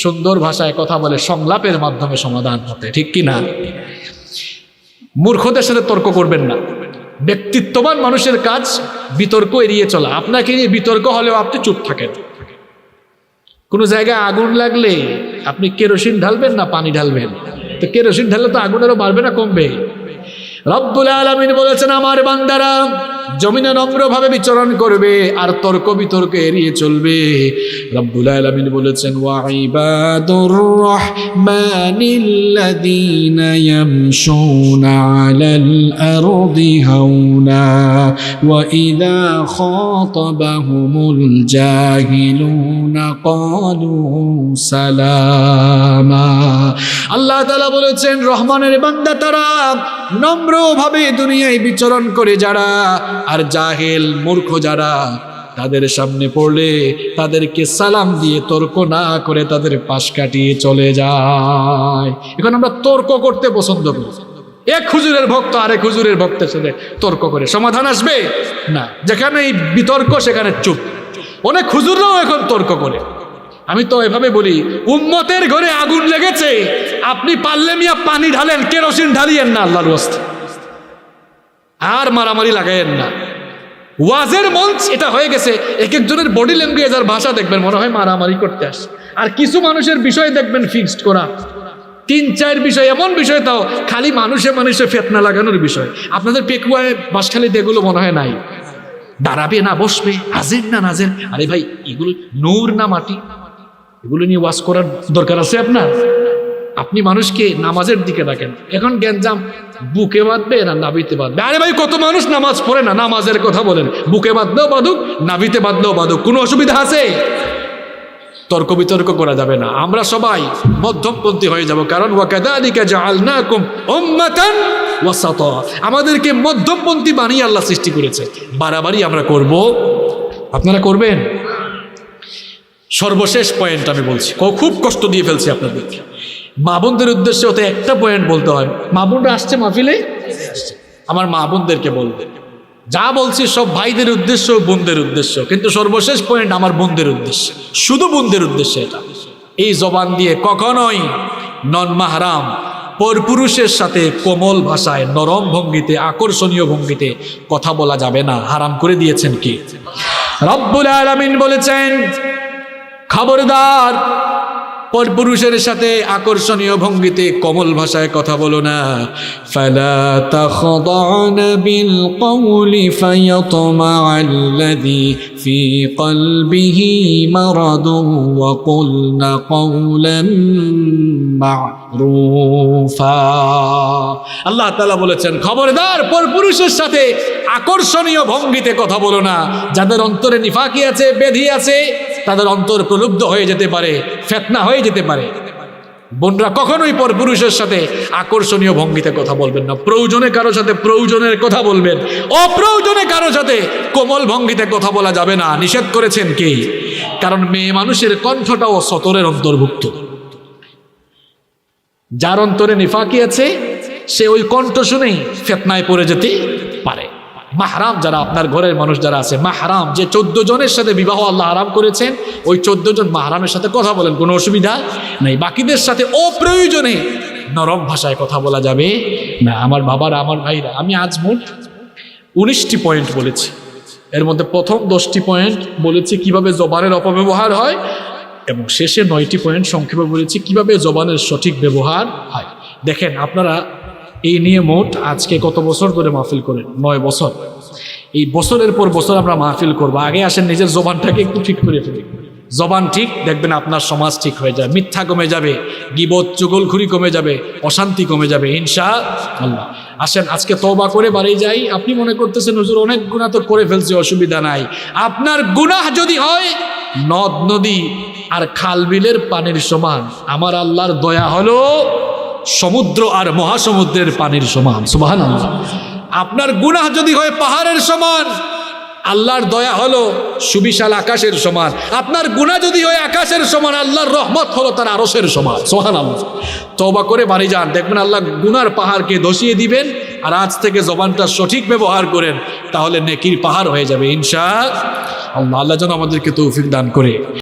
সুন্দর ভাষায় কথা বলে সংলাপের মাধ্যমে সমাধান হতে, ঠিক কি না? মূর্খদের সাথে তর্ক করবেন না। ব্যক্তিত্ববান মানুষের কাজ বিতর্ক এড়িয়ে চলা। আপনাকে নিয়ে বিতর্ক হলেও আপনি চুপ থাকেন। কোনো জায়গায় আগুন লাগলে আপনি কেরোসিন ঢালবেন না পানি ঢালবেন? তো কেরোসিন ঢাললে তো আগুন আরো বাড়বে না কমবে? রব্বুল আলামিন বলেছেন, আমার বান্দারা জমিনে নম্রভাবে বিচরণ করবে আর তর্ক বিতর্ক এড়িয়ে চলবে। রব্বুল আলামিন বলেছেন, ওয়া ইবাদুর রাহমানিল্লাযীনা ইয়ামশুনা আলাল আরদি হাওনা ওয়া ইযা খাতাবাহুমুল জাহিলুনা ক্বালু সালামা। আল্লাহ তাআলা বলেছেন, রহমানের বান্দা তারা নম্রভাবে দুনিয়ায় বিচরণ করে যারা, আর জাহেল মূর্খ যারা তাদের সামনে পড়লে তাদেরকে সালাম দিয়ে তর্ক না করে তাদের পাশ কাটিয়ে চলে যায়। এখন আমরা তর্ক করতে পছন্দ করি। এক হুজুরের ভক্ত আরেক হুজুরের ভক্তের সাথে তর্ক করে সমাধান আসবে না। যেখানে এই বিতর্ক সেখানে চুপ। অনেক হুজুররাও এখন তর্ক করে। আমি তো এভাবে বলি, উম্মতের ঘরে আগুন লেগেছে, আপনি পারলে মিয়া পানি ঢালেন, কেরোসিন ঢালিয়েন না আল্লাহর ওয়াস্তে, আর মারামারি লাগাইয়েন না। ওয়াজের মঞ্চ এটা হয়ে গেছে, এক একজনের বডি ল্যাঙ্গুয়েজ আর ভাষা দেখবেন মনে হয় মারামারি করতে আসে। আর কিছু মানুষের বিষয় দেখবেন ফিক্সড করা, 3-4 বিষয়, এমন বিষয় তাও খালি মানুষে মানুষে ফেতনা লাগানোর বিষয়। আপনাদের পেকুয়ায় বাঁশখালীতে এগুলো মনে হয় নাই। দাঁড়াবে না বসবে, হাজির না নাজের। আরে ভাই, এগুলো নূর না মাটি? এগুলো নিয়ে ওয়াজ করার দরকার আছে আপনার? আপনি মানুষকে নামাজের দিকে ডাকেন, এখন গ্যাঞ্জাম বুকে বাঁধবে না নাভিতে বাঁধবে। আরে ভাই, কত মানুষ নামাজ পড়ে না, নামাজের কথা বলেন। বুকে বাঁধলেও বাঁধুক, নাভিতে বাঁধলেও বাঁধুক, কোনো অসুবিধা আছে? তর্ক বিতর্ক করা যাবে না। আমরা সবাই মধ্যমপন্থী হয়ে যাব, কারণ ওয়াকাযালিকা জাআলনাকুম উম্মাতান ওয়াসাতা, আমাদেরকে মধ্যমপন্থী বানিয়ে আল্লাহ সৃষ্টি করেছে। বাড়াবাড়ি আমরা করব, আপনারা করবেন? সর্বশেষ পয়েন্ট আমি বলছি, খুব কষ্ট দিয়ে ফেলছি আপনাদেরকে। মা বোনদের উদ্দেশ্যে হতে একটা পয়েন্ট বলতে হয়। মা বোনরা আসছে মাহফিলে, আমার মা বোনদেরকে বলবে, যা বলছি সব ভাইদের উদ্দেশ্য, বোনদের উদ্দেশ্য, কিন্তু সর্বশেষ পয়েন্ট আমার বোনদের উদ্দেশ্য, শুধু বোনদের উদ্দেশ্যে। এটা এই জবান দিয়ে কখনোই নন মাহরাম পরপুরুষের সাথে কোমল ভাষায়, নরম ভঙ্গিতে, আকর্ষণীয় ভঙ্গিতে কথা বলা যাবে না। হারাম করে দিয়েছেন কি? রব্বুল আলামিন বলেছেন, খবরদার পরপুরুষের সাথে আকর্ষণীয় ভঙ্গিতে কোমল ভাষায় কথা বলো না। ফালা তাখদানা বিল কওলি ফায়াতমাআল্লাযী ফি কলবিহি মারাদুন ওয়া কুলনা কওলান মা'রুফা। আল্লাহ তাআলা বলেছেন, খবরদার পরপুরুষের সাথে আকর্ষণীয় ভঙ্গিতে কথা বলো না। যাদের অন্তরে নিফাকি আছে, বেধি আছে, তাদের অন্তর প্রলুব্ধ হয়ে যেতে পারে, ফিতনা হয়ে যেতে পারে। বোনরা কখনোই পরপুরুষের সাথে আকর্ষণীয় ভঙ্গিতে কথা বলবেন না। প্রয়োজনে কারো সাথে প্রয়োজনের কথা বলবেন, অপ্রয়োজনে কারো সাথে কোমল ভঙ্গিতে কথা বলা যাবে না। নিষেধ করেছেন কে? কারণ মেয়ে মানুষের কণ্ঠটাও সতরের অন্তর্ভুক্ত। যার অন্তরে নিফাকি আছে, সে ওই কণ্ঠ শুনেই ফিতনায় পড়ে যেতে পারে। মাহরাম যারা, আপনার ঘরের মানুষ যারা আছে, মাহরাম যে 14 জনের সাথে বিবাহ আল্লাহ হারাম করেছেন, ওই 14 জন মাহরামের সাথে কথা বলেন, কোনো অসুবিধা নেই। বাকিদের সাথে অপ্রয়োজনে নরম ভাষায় কথা বলা যাবে না। আমার বাবারা, আমার ভাইরা, আমি আজ মোট 19টি পয়েন্ট বলেছি। এর মধ্যে প্রথম 10টি পয়েন্ট বলেছি কিভাবে জবানের অপব্যবহার হয়, এবং শেষে 9টি পয়েন্ট সংক্ষেপে বলেছি কিভাবে জবানের সঠিক ব্যবহার হয়। দেখেন আপনারা এই নিয়ে মোট আজকে কত বছর ধরে মাহফিল করেন? 9 বছর। এই বছরের পর বছর আমরা মাহফিল করবো। আগে আসেন নিজের জবানটাকে একটু ঠিক করে ফেলি। জবান ঠিক, দেখবেন আপনার সমাজ ঠিক হয়ে যাবে, মিথ্যা কমে যাবে, গীবত চুগলখুরি কমে যাবে, অশান্তি কমে যাবে ইনশাআল্লাহ। আসেন আজকে তওবা করে বাড়ি যাই। আপনি মনে করতেছেন হুজুর অনেক গুনাহ তো করে ফেলছি, অসুবিধা নাই। আপনার গুনাহ যদি হয় নদ নদী আর খাল বিলের পানির সমান, আমার আল্লাহর দয়া হলো সমুদ্র আর মহাসমুদ্রের পানির সমান। সুবহানাল্লাহ। আপনার গুনাহ যদি হয় পাহাড়ের সমান, আল্লাহর দয়া হলো সুবিশাল আকাশের সমান। আপনার গুনাহ যদি হয় আকাশের সমান, আল্লাহর রহমত হলো তার আরশের সমান। সুবহানাল্লাহ। তওবা করে বাড়ি যান, দেখবেন আল্লাহ গুনার পাহাড়কে ধসিয়ে দিবেন। আর আজ থেকে জবানটা সঠিক ব্যবহার করেন, তাহলে নেকির পাহাড় হয়ে যাবে ইনশাআল্লাহ। আল্লাহ যেন আমাদেরকে তৌফিক দান করে।